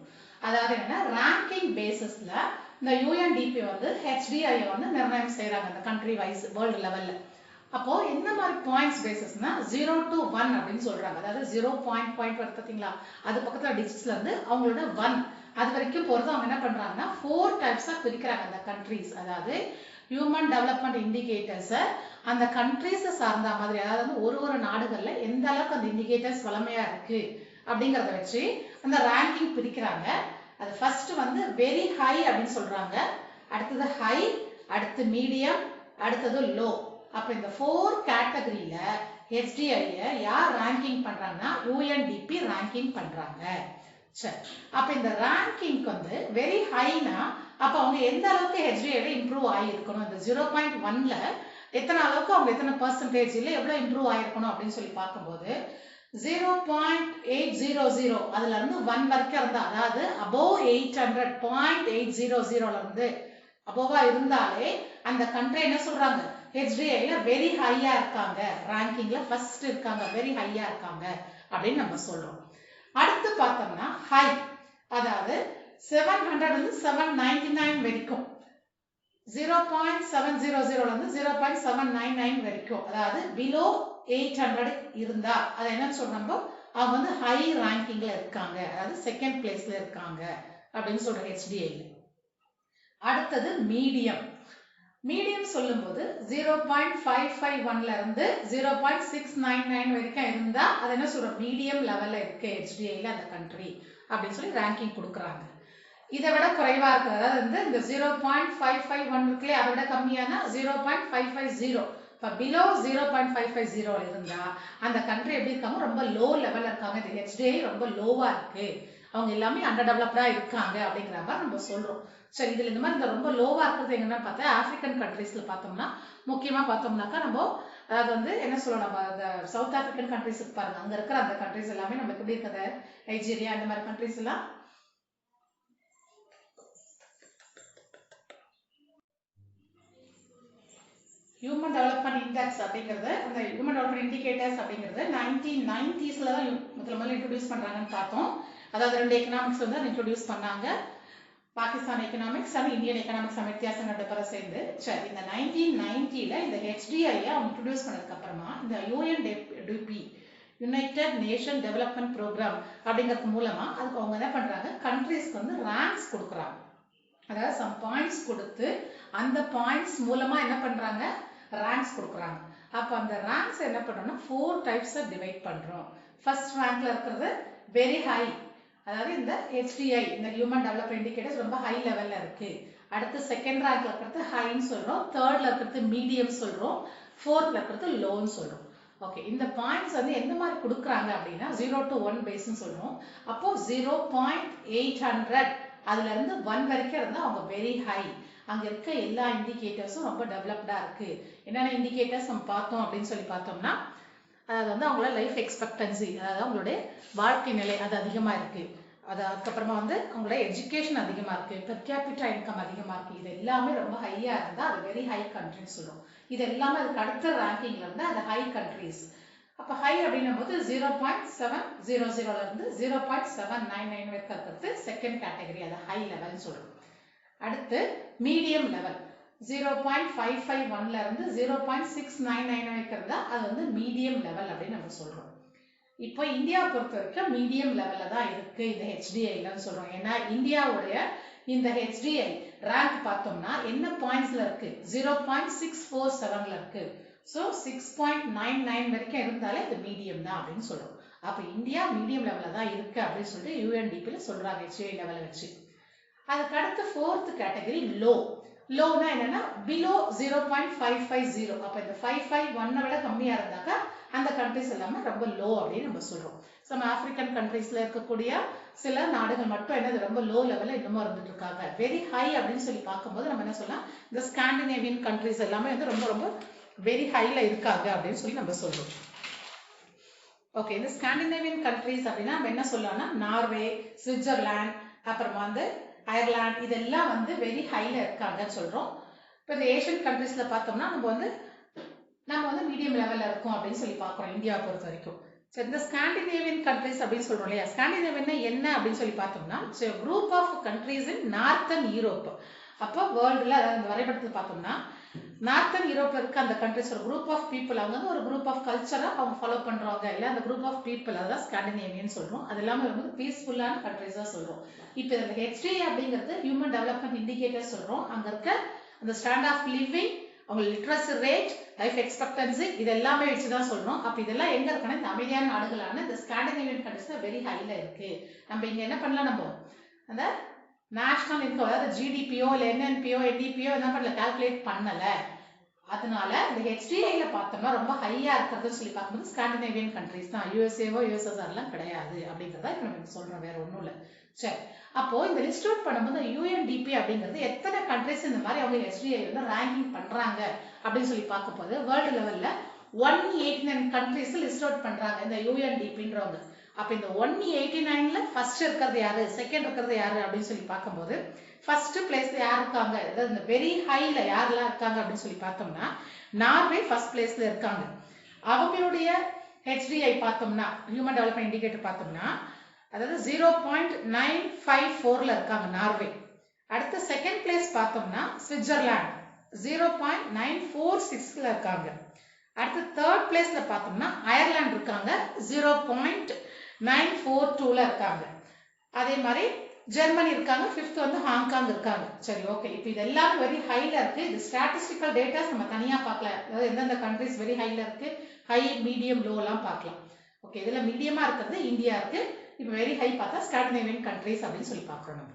அதாவது என்ன, ரேங்கிங் பேசிஸ்ல இந்த UNDP வந்து HDA வந்து நிர்ணயம் செய்யறாங்க அந்த கண்ட்ரி வைஸ் வேர்ல்டு லெவல்ல. அப்போ என்ன மாதிரி பாயிண்ட்ஸ் பேசிஸ்னா 0 to 1 அப்படின்னு சொல்றாங்க. அதாவது 0 பாயிண்ட் வருது பாத்தீங்களா, அது பக்கத்துல டிஜிட்ஸ்ல இருந்து அவங்களோட 1 அது வரைக்கும் போறது அவங்க என்ன பண்றாங்கன்னா 4 டைப்ஸா பிரிக்கிறாங்க அந்த கண்ட்ரிஸ். அதாவது ஹியூமன் டெவலப்மெண்ட் இண்டிகேட்டர்ஸ் அந்த கண்ட்ரிஸ் சார்ந்த மாதிரி, அதாவது ஒரு நாடுகள்ல எந்த அளவுக்கு அந்த இண்டிகேட்டர்ஸ் வளமையா இருக்கு அப்படிங்கறத வச்சு அந்த ரேங்கிங் பிரிக்கிறாங்க. அது ஃபர்ஸ்ட் வந்து வெரி ஹை அப்படின்னு சொல்றாங்க, அடுத்தது ஹை, அடுத்து மீடியம், அடுத்தது லோ. அப்ப இந்த 4 கேட்டகரியில HDA யார் ரேங்கிங் பண்றாங்கன்னா UNDP ரேங்கிங் பண்றாங்க. சரி, அப்ப இந்த ரேங்கிங் வந்து வெரி ஹைனா அப்ப அவங்க எந்த அளவுக்கு HDA இம்ப்ரூவ் ஆகியிருக்கணும், இந்த 0.1ல எத்தனை அளவுக்கு அவங்க எத்தனை பர்சன்டேஜ்ல எவ்வளவு இம்ப்ரூவ் ஆயிருக்கணும் அப்படின்னு சொல்லி பார்க்கும்போது 0.800 அதுல இருந்து 1 வரைக்கும் இருந்தா, அதாவது above 800 0.800ல இருந்து அபோவா இருந்தாலே அந்த கண்ட்ரி என்ன சொல்றாங்க, HDAல வெரி ஹையா இருக்காங்க, ரேங்கிங்ல ஃபர்ஸ்ட் இருக்காங்க, வெரி ஹையா இருக்காங்க அப்படின்னு நம்ம சொல்றோம். அடுத்து பார்த்தோம்னா ஹை, அதாவது 700 இருந்து 799 வரைக்கும், 0.700ல இருந்து 0.799 வரைக்கும், அதாவது பிலோ 800 இருந்தா அதை என்ன சொல்றோம், அவங்க வந்து ஹை ரேங்கிங்ல இருக்காங்க, அதாவது செகண்ட் பிளேஸ்ல இருக்காங்க அப்படின்னு சொல்றோம் HDA. அடுத்தது மீடியம். மீடியம் சொல்லும்போது 0.551ல இருந்து 0.699 வரைக்கும் இருந்தா அது என்ன சொல்றோம், மீடியம் லெவல்ல இருக்கு HDAல அந்த கண்ட்ரி அப்படின்னு சொல்லி ரேங்கிங் கொடுக்குறாங்க. இதை விட குறைவா இருக்கு, அதாவது வந்து இந்த 0.551 இருக்குல்ல அதை விட கம்மியான 0.550, இப்ப பிலோ 0.550 இருந்தா அந்த கண்ட்ரி எப்படி இருக்காங்க, ரொம்ப லோ லெவல்ல இருக்காங்க, இந்த HDA ரொம்ப லோவா இருக்கு, அவங்க எல்லாமே அண்டர் டெவலப்டா இருக்காங்க அப்படிங்கிற மாதிரி நம்ம சொல்றோம். சரி, இதுல இந்த மாதிரி இந்த ரொம்ப லோவா இருக்கிறது எங்கன்னா பார்த்தா ஆப்பிரிக்கன் கண்ட்ரீஸ்ல பார்த்தோம்னா, முக்கியமா பார்த்தோம்னாக்கா நம்ம அதாவது வந்து என்ன சொல்லணும், நம்ம இந்த சவுத் ஆப்பிரிக்கன் கண்ட்ரீஸ் பாருங்க, அங்க இருக்கிற அந்த கண்ட்ரீஸ் எல்லாமே நம்ம எப்படி இருக்கிற நைஜீரியா இந்த மாதிரி கண்ட்ரீஸ் எல்லாம் ஹியூமன் டெவலப்மெண்ட் இண்டெக்ஸ் அப்படிங்கிறது, அந்த ஹியூமன் டெவலப்மெண்ட் இண்டிகேட்டர்ஸ் அப்படிங்கிறது 1990ஸ்ல தான் முதல்ல இன்ட்ரோடியூஸ் பண்றாங்கன்னு பார்த்தோம். அதாவது 2 எக்கனாமிக்ஸ் வந்து இன்ட்ரோடியூஸ் பண்ணாங்க, Pakistan economics and Indian economics வித்தியாசம் 2 பேரும் சேர்ந்து. சரி, இந்த 1990ல இந்த HDA அவங்க இன்ட்ரோடியூஸ் பண்ணதுக்கு அப்புறமா இந்த UNDP united nation development programme அப்படிங்கிறது மூலமா அதுக்கு அவங்க என்ன பண்றாங்க, கண்ட்ரீஸ்க்கு வந்து ரேங்க்ஸ் கொடுக்குறாங்க. அதாவது சம் பாயிண்ட்ஸ் கொடுத்து அந்த பாயிண்ட்ஸ் மூலமா என்ன பண்றாங்க, ரேங்க்ஸ் கொடுக்குறாங்க. அப்ப அந்த ரேங்க்ஸ் என்ன பண்றோம்னா 4 டைப்ஸா டிவைட் பண்றோம். ஃபர்ஸ்ட் ரேங்க்ல இருக்கிறது வெரி ஹை, அதாவது இந்த HDA இந்த ஹியூமன் டெவலப்மெண்ட் இண்டிகேட்டர்ஸ் ரொம்ப ஹை லெவல்ல இருக்கு. அடுத்து செகண்ட் ரேங்க்ல இருக்கிறது ஹைன்னு சொல்றோம், தேர்ட்ல இருக்கிறது மீடியம் சொல்றோம், ஃபோர்த்ல இருக்கிறது லோன்னு சொல்றோம். ஓகே, இந்த பாயிண்ட்ஸ் வந்து எந்த மாதிரி கொடுக்குறாங்க அப்படின்னா 0 to 1 பேஸ்ன்னு சொல்றோம். அப்போ 0.800 அதுல இருந்து 1 வரைக்கும் இருந்தா அவங்க வெரி ஹை, அங்க இருக்க எல்லா இண்டிகேட்டர்ஸும் ரொம்ப டெவலப்டா இருக்கு. என்னென்ன இண்டிகேட்டர்ஸ் நம்ம பார்த்தோம் அப்படின்னு சொல்லி பார்த்தோம்னா, அதாவது வந்து அவங்களோட லைஃப் எக்ஸ்பெக்டன்சி, அதாவது அவங்களுடைய வாழ்க்கை நிலை அது அதிகமா இருக்கு. அதுக்கப்புறமா வந்து அவங்களோட எஜுகேஷன் அதிகமா இருக்கு, பெர் கேபிட்டா இன்கம் அதிகமா இருக்கு, இது எல்லாமே ரொம்ப ஹையா இருந்தா அது வெரி ஹை கண்ட்ரின்னு சொல்லுவோம். இது எல்லாமே அதுக்கு அடுத்த ரேங்கிங்ல இருந்தா அது ஹை கண்ட்ரிஸ். அப்ப ஹை அப்படின்னும் போது 0.700 இருந்து 0.799 வரைக்கும் இருக்கிறது செகண்ட் கேட்டகரி, அது ஹை லெவல்னு சொல்றோம். அடுத்து மீடியம் லெவல் 0.551 இருந்து 0.699 இருக்கிறது அது வந்து மீடியம் லெவல் அப்படின்னு நம்ம சொல்றோம். இப்போ இந்தியா பொறுத்த வரைக்கும் மீடியம் லெவல்ல தான் இருக்கு இந்த HDIன்னு சொல்றோம். ஏன்னா இந்தியாவுடைய இந்த HDI ரேங்க் பார்த்தோம்னா என்ன பாயிண்ட்ஸ்ல இருக்கு, 0.647ல இருக்கு. ஸோ 6.99 வரைக்கும் இருந்தாலே இது மீடியம் தான் அப்படின்னு சொல்றோம். அப்ப இந்தியா மீடியம் லெவல்ல தான் இருக்கு அப்படின்னு சொல்லிட்டு UNDPல சொல்றாங்க HDI லெவலை வச்சு. அதுக்கு அடுத்து ஃபோர்த் கேட்டகரி லோ. லோனா என்னன்னா பிலோ 0.550. அப்ப இந்த 551 விட கம்மியா இருந்தாக்கா அந்த கண்ட்ரிஸ் எல்லாமே ரொம்ப லோ அப்படின்னு நம்ம சொல்றோம். நம்ம ஆப்பிரிக்கன் கண்ட்ரீஸ்ல இருக்கக்கூடிய சில நாடுகள் மட்டும் என்னது ரொம்ப லோ லெவல்ல இன்னமும் இருந்துட்டு இருக்காங்க. வெரி ஹை அப்படின்னு சொல்லி பார்க்கும்போது நம்ம என்ன சொல்லலாம், இந்த ஸ்காண்டினேவியன் கண்ட்ரிஸ் எல்லாமே வந்து ரொம்ப ரொம்ப வெரி ஹைல இருக்காங்க அப்படின்னு சொல்லி நம்ம சொல்றோம். ஓகே, இந்த ஸ்காண்டினேவியன் கண்ட்ரிஸ் அப்படின்னா நம்ம என்ன சொல்லலாம்னா நார்வே, சுவிட்சர்லாந்து, அப்புறமா வந்து அயர்லாந்து, இதெல்லாம் வந்து வெரி ஹைல இருக்காங்கன்னு சொல்றோம். இப்போ இந்த ஏஷியன் கண்ட்ரீஸ்ல பார்த்தோம்னா நம்ம வந்து மீடியம் லெவல்ல இருக்கும் அப்படின்னு சொல்லி பார்க்குறோம் இந்தியா பொறுத்த வரைக்கும். ஸோ இந்த ஸ்காண்டினேவியன் கண்ட்ரிஸ் அப்படின்னு சொல்றோம் இல்லையா, ஸ்காண்டினேவியன் என்ன அப்படின்னு சொல்லி பார்த்தோம்னா group of countries in northern Europe. அப்போ வேர்ல்டுல அதாவது இந்த வரைபடத்தில் பார்த்தோம்னா நார்த்தன் யூரோப்ல இருக்க அந்த கண்ட்ரிஸ் ஒரு குரூப் ஆஃப் பீப்புள், அவங்க வந்து ஒரு குரூப் ஆஃப் கல்ச்சரை அவங்க ஃபாலோ பண்றாங்க இல்ல, அந்த குரூப் ஆஃப் பீப்புள் அதான் ஸ்காண்டினேவியன் சொல்றோம். அது எல்லாமே வந்து பீஸ்ஃபுல்லான கண்ட்ரிஸா சொல்றோம். இப்போ இந்த HDI அப்படிங்கிறது ஹியூமன் டெவலப்மெண்ட் இண்டிகேட்டர் சொல்றோம். அங்க இருக்க அந்த ஸ்டாண்டர்ட் ஆஃப் லிவிங், அவங்க லிட்ரஸி ரேட், லைஃப் எக்ஸ்பெக்டன்சி, இது எல்லாமே வச்சுதான் சொல்றோம். அப்ப இதெல்லாம் எங்க இருக்குன்னா இந்த அமைதியான நாடுகளான இந்த ஸ்காண்டினேவியன் கண்ட்ரிஸ்ல வெரி ஹைல இருக்கு. நம்ம இங்க என்ன பண்ணலாம், நம்ம அந்த நேஷனல் இன்கம் அதாவது GDPயோ இல்ல NNPயோ NDPயோ என்ன பண்ணல, கால்குலேட் பண்ணல. அதனால இந்த HDIல பார்த்தோம்னா ரொம்ப ஹையா இருக்கிறதுன்னு சொல்லி பார்க்கும்போது ஸ்காண்டினேவியன் கண்ட்ரிஸ் தான், USAவோ USSRலாம் கிடையாது அப்படிங்கிறத இப்ப நம்ம சொல்றோம், வேற ஒன்றும் இல்லை. சரி, அப்போ இந்த லிஸ்ட் அவுட் பண்ணும்போது UNDP அப்படிங்கிறது எத்தனை கண்ட்ரிஸ் இந்த மாதிரி அவங்க HDI வந்து ரேங்கிங் பண்றாங்க அப்படின்னு சொல்லி பார்க்க போது வேர்ல்டு லெவல்ல 189 கண்ட்ரிஸ் லிஸ்ட் அவுட் பண்றாங்க இந்த UNDPன்றவங்க. அப்ப இந்த 189ல ஃபர்ஸ்ட் இருக்கிறது யாரு, செகண்ட் இருக்கிறது யாரு அப்படின்னு சொல்லி பார்க்கும்போது ஃபர்ஸ்ட் பிளேஸ்ல யார் இருக்காங்க, அதாவது இந்த வெரி ஹைல யாரெல்லாம் இருக்காங்க அப்படின்னு சொல்லி பார்த்தோம்னா நார்வே ஃபர்ஸ்ட் பிளேஸ்ல இருக்காங்க. அவங்களுடைய HDI பார்த்தோம்னா ஹியூமன் டெவலப்மெண்ட் இண்டிகேட்டர் பார்த்தோம்னா அதாவது 0.954ல இருக்காங்க நார்வே. அடுத்து செகண்ட் பிளேஸ் பார்த்தோம்னா சுவிட்சர்லாந்து 0.946ல இருக்காங்க. அடுத்து தேர்ட் பிளேஸ்ல பார்த்தோம்னா அயர்லாந்து இருக்காங்க 0.942ல இருக்காங்க. அதே மாதிரி ஜெர்மனி இருக்காங்க, ஃபிஃப்த் வந்து ஹாங்காங் இருக்காங்க. சரி, ஓகே, இப்போ இது எல்லாமே வெரி ஹைல இருக்கு. இது ஸ்டாட்டிஸ்டிக்கல் டேட்டாஸ் நம்ம தனியா பார்க்கல, அதாவது எந்தெந்த கண்ட்ரிஸ் வெரி ஹைல இருக்கு, ஹை மீடியம் லோ எல்லாம் பார்க்கலாம். ஓகே, இதுல மீடியமா இருக்கிறது இந்தியா இருக்கு. இப்போ வெரி ஹை பார்த்தா ஸ்காண்டினேவியன் கண்ட்ரிஸ் அப்படின்னு சொல்லி பார்க்கிறோம் நம்ம.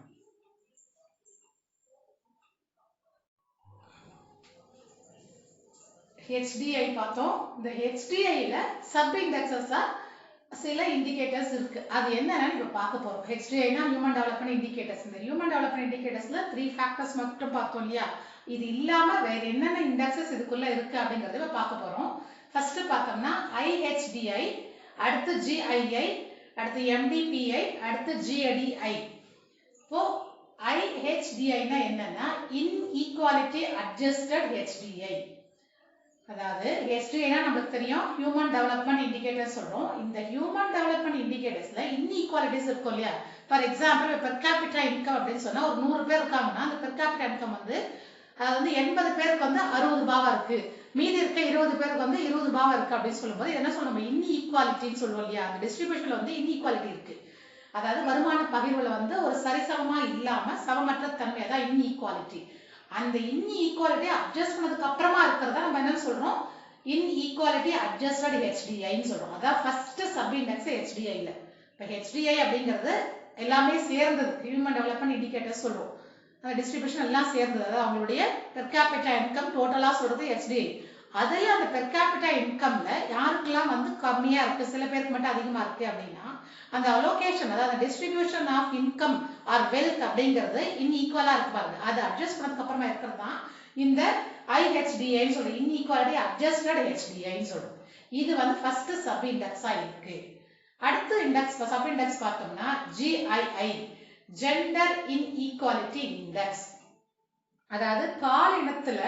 HDI பார்த்தோம். இந்த HDIல சப் இண்டெக்ஸஸா சில இண்டிகேட்டர்ஸ் இருக்கு. அது என்னன்னு இப்ப பார்க்க போறோம். HDIனா ஹியூமன் டெவலப்மெண்ட் இண்டிகேட்டர்ஸ். இந்த ஹியூமன் டெவலப்மெண்ட் இண்டிகேட்டர்ஸ்ல 3 ஃபேக்டர்ஸ் மட்டும் பார்த்தோம் இல்லையா, இது இல்லாம வேற என்னென்ன இண்டெக்ஸஸ் இதுக்குள்ள இருக்கு அப்படிங்கறத பார்க்க போறோம். ஃபர்ஸ்ட் பார்த்தோம்னா IHDI, அடுத்து GII, அடுத்து MDPI, அடுத்து GADI. இப்போ IHDIனா என்னன்னா இன்இக்வாலிட்டி அட்ஜஸ்டட் HDI. அதாவது HDIனா நமக்கு தெரியும் ஹியூமன் டெவலப்மெண்ட் இண்டிகேட்டர் சொல்றோம். இந்த ஹியூமன் டெவலப்மெண்ட் இண்டிகேட்டர்ஸ்ல இன்இக்வாலிட்டிஸ் இருக்கும் இல்லையா. For example per capita income அப்படின்னு சொன்னா ஒரு 100 பேர் இருக்காங்கன்னா அந்த பெர் கேபிட்டா இன்கம் வந்து அதாவது 80 பேருக்கு வந்து 60 ரூபாவா இருக்கு, மீதி இருக்க 20 பேருக்கு வந்து 20 ரூபாவா இருக்கு அப்படின்னு சொல்லும்போது என்ன சொல்லுவோம், இன்இக்வாலிட்டின்னு சொல்லுவோம் இல்லையா. அந்த டிஸ்ட்ரிபியூஷன்ல வந்து இன்இக்வாலிட்டி இருக்கு. அதாவது வருமான பகிர்வுல வந்து ஒரு சரிசமமா இல்லாம சமமற்ற தன்மை தான் இன்இக்வாலிட்டி. அந்த இன்இக்வாலிட்டி அட்ஜஸ்ட் பண்ணதுக்கு அப்புறமா இருக்கிறதா நம்ம என்ன சொல்றோம், இன்இக்வாலிட்டி அட்ஜஸ்டட் HDIன்னு சொல்றோம். அதான் ஃபர்ஸ்ட் சப் இண்டெக்ஸ் HDIல. இப்போ HDI அப்படிங்கிறது எல்லாமே சேர்ந்தது, ஹியூமன் டெவலப்மெண்ட் இண்டிகேட்டர் சொல்றோம். அந்த டிஸ்ட்ரிபியூஷன் எல்லாம் சேர்ந்தது, அதாவது அவங்களுடைய பெர் கேபிட்டா இன்கம் டோட்டலா சொல்றது HDI. அதுல அந்த பெர் கேபிட்டா இன்கம்ல யாருக்கெல்லாம் வந்து கம்மியா இருக்கு, சில பேருக்கு மட்டும் அதிகமா இருக்கு அப்படின்னா அந்த அலோகேஷன் அதாவது distribution of income or wealth அப்படிங்கிறது இன்இக்வலா இருக்கு பாருங்க. அது அட்ஜஸ்ட் பண்ணதுக்கு அப்புறமா இருக்கிறது தான் இந்த IHDIன்னு சொல்றோம், இன்இக்வாலிட்டி அட்ஜஸ்டட் HDIன்னு சொல்றோம். இது வந்து ஃபர்ஸ்ட் சப் இண்டெக்ஸா இருக்கு. அடுத்த இண்டெக்ஸ் சப் இண்டெக்ஸ் பார்த்தோம்னா GII ஜெண்டர் இன்ஈக்வாலிட்டி இண்டெக்ஸ். அதாவது பாலினத்துல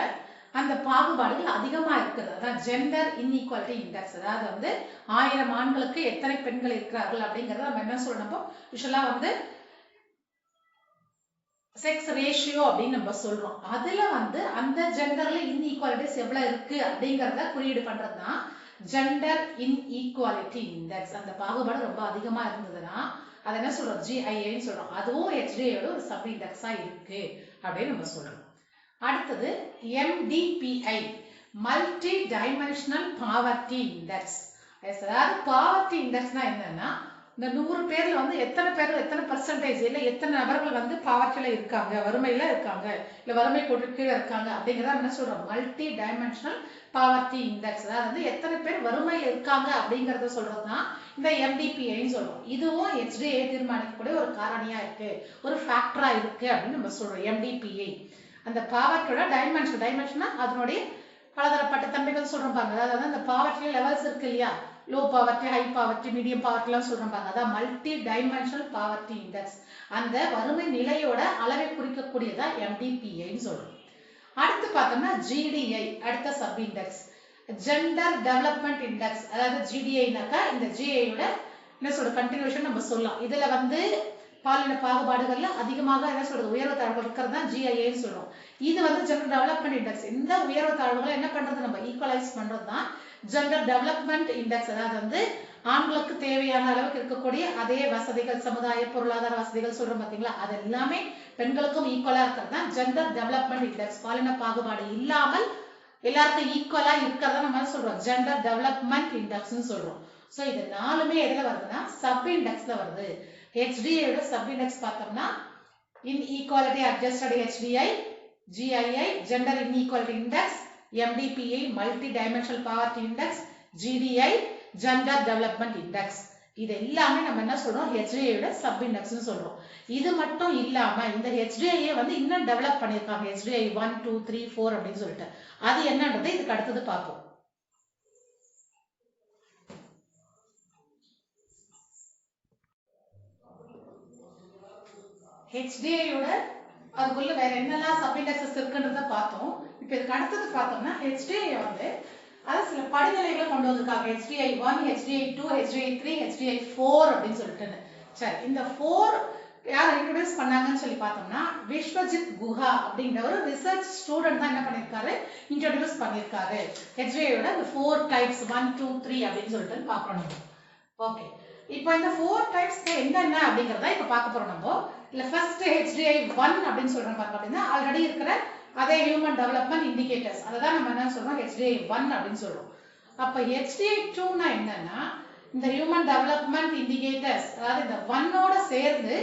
அந்த பாகுபாடுகள் அதிகமா இருக்குது. அதான் ஜெண்டர் இன்ஈக்வாலிட்டி இண்டெக்ஸ். அதாவது வந்து 1000 ஆண்களுக்கு எத்தனை பெண்கள் இருக்கிறார்கள் அப்படிங்கறத நம்ம என்ன சொல்லணும், யூசுவலா வந்து செக்ஸ் ரேஷியோ அப்படின்னு நம்ம சொல்றோம். அதுல வந்து அந்த ஜெண்டர்ல இன்ஈக்வாலிட்டிஸ் எவ்வளவு இருக்கு அப்படிங்கறத குறியீடு பண்றதுதான் ஜெண்டர் இன்ஈக்வாலிட்டி இண்டெக்ஸ். அந்த பாகுபாடு ரொம்ப அதிகமா இருந்ததுன்னா அதை என்ன சொல்றோம், GIIன்னு சொல்றோம். அதுவும் HDAயோட ஒரு சப் இண்டெக்ஸா இருக்கு அப்படின்னு நம்ம சொல்றோம். அடுத்தது MDPI multidimensional poverty index. அதாவது பாவர்ட்டி இண்டெக்ஸ்னா என்னன்னா, இந்த 100 பேர்ல வந்து எத்தனை பேர் எத்தனை பர்சன்டேஜ் இல்ல எத்தனை நபர்கள் வந்து பாவர்ட்டியில இருக்காங்க, வறுமையில இருக்காங்க, இல்ல வறுமை கோட்டுக்கு கீழே இருக்காங்க அப்படிங்கறத என்ன சொல்றோம், மல்டி டைமென்ஷனல் பாவர்ட்டி இண்டெக்ஸ். அதாவது வந்து எத்தனை பேர் வறுமையில இருக்காங்க அப்படிங்கறத சொல்றதுதான் இந்த MDPIன்னு சொல்றோம். இதுவும் HDA தீர்மானிக்கக்கூடிய ஒரு காரணியா இருக்கு, ஒரு ஃபேக்டரா இருக்கு அப்படின்னு நம்ம சொல்றோம். MDPI அந்த பாவர்ட்டியோட டைமென்ஷனா அதனுடைய பலதரப்பட்ட தன்மைகள் சொல்றோம் பாருங்க. அதாவது அந்த பாவர்ட்டி லெவல்ஸ் இருக்கு இல்லையா, low poverty, high poverty, medium poverty எல்லாம் சொல்றோம் பாருங்க. அதான் மல்டி டைமென்ஷனல் பாவர்ட்டி இண்டெக்ஸ். அந்த வறுமை நிலையோட அளவை குறிக்கக்கூடியதா MDPIன்னு சொல்றோம். அடுத்து பார்த்தோம்னா GDI அடுத்த sub index gender development index. அதாவது GDIனாக்கா இந்த GIயோட என்ன சொல்ற கண்டினியூஷன் நம்ம சொல்லலாம். இதுல வந்து பாலின பாகுபாடுகள்ல அதிகமாக என்ன சொல்றது உயர்வு தாழ்வுகள் இருக்கிறது தான் GIIன்னு சொல்றோம். இது வந்து ஜெண்டர் டெவலப்மெண்ட் இண்டெக்ஸ். இந்த உயர்வு தாழ்வுகளை என்ன பண்றது, நம்ம ஈக்குவலைஸ் பண்றது தான் ஜெண்டர் டெவலப்மெண்ட் இண்டெக்ஸ். அதாவது வந்து ஆண்களுக்கு தேவையான அளவுக்கு இருக்கக்கூடிய அதே வசதிகள், சமுதாய பொருளாதார வசதிகள் சொல்றோம் பாத்தீங்களா, அது எல்லாமே பெண்களுக்கும் ஈக்குவலா இருக்கிறது தான் ஜெண்டர் டெவலப்மெண்ட் இண்டெக்ஸ். பாலின பாகுபாடு இல்லாமல் எல்லாருக்கும் ஈக்குவலா இருக்கிறதா நம்ம சொல்றோம் ஜெண்டர் டெவலப்மெண்ட் இண்டெக்ஸ்னு சொல்றோம். சோ இது நாலுமே எதுல வருதுன்னா சப் இண்டெக்ஸ்ல வருது. HDAயோட சப் இண்டெக்ஸ் பார்த்தோம்னா inequality adjusted HDI, GII gender inequality index, MDPI multidimensional poverty index, GDI gender development index. இது எல்லாமே நம்ம என்ன சொல்றோம், HDAயோட சப் இண்டெக்ஸ்னு சொல்றோம். இது மட்டும் இல்லாம இந்த HDI வந்து இன்னும் டெவலப் பண்ணிருக்காங்க, HDI 1 2 3 4 அப்படின்னு சொல்லிட்டு. அது என்னன்றதை இதுக்கு அடுத்தது பார்ப்போம். HDAயோட அதுக்குள்ள வேற என்னெல்லாம் சப் இண்டெக்ஸஸ் இருக்குன்றத பார்த்தோம். இப்போ இதுக்கு அடுத்தது பார்த்தோம்னா HDI வந்து அது சில படிநிலைகளை கொண்டு வந்திருக்காங்க. HDI 1, HDI 2, HDI 3, HDI 4 அப்படின்னு சொல்லிட்டு. சரி, இந்த 4 யார் இன்ட்ரோடியூஸ் பண்ணாங்கன்னு சொல்லி பார்த்தோம்னா விஸ்வஜித் குஹா அப்படிங்கிற ஒரு ரிசர்ச் ஸ்டூடெண்ட் தான் என்ன பண்ணிருக்காரு, இன்ட்ரோடியூஸ் பண்ணிருக்காரு. HDIயோட இந்த 4 டைப்ஸ் 1 2 3 அப்படின்னு சொல்லிட்டு பார்க்கணும். ஓகே, இப்போ இந்த 4 டைப்ஸ்க்கு என்னென்ன அப்படிங்கறத இப்ப பார்க்க போறோம் நம்ம. இல்ல ஃபர்ஸ்ட் HDI 1 அப்படின்னு சொல்றோம் பாருங்க. அப்படின்னா ஆல்ரெடி இருக்கிற அதே ஹியூமன் டெவலப்மெண்ட் இண்டிகேட்டர்ஸ், அததான் நம்ம என்ன சொல்றோம் HDI 1 அப்படின்னு சொல்றோம். அப்ப HDI 2 னா என்னன்னா இந்த ஹியூமன் டெவலப்மெண்ட் இண்டிகேட்டர்ஸ், அதாவது இந்த 1 ஓட சேர்ந்து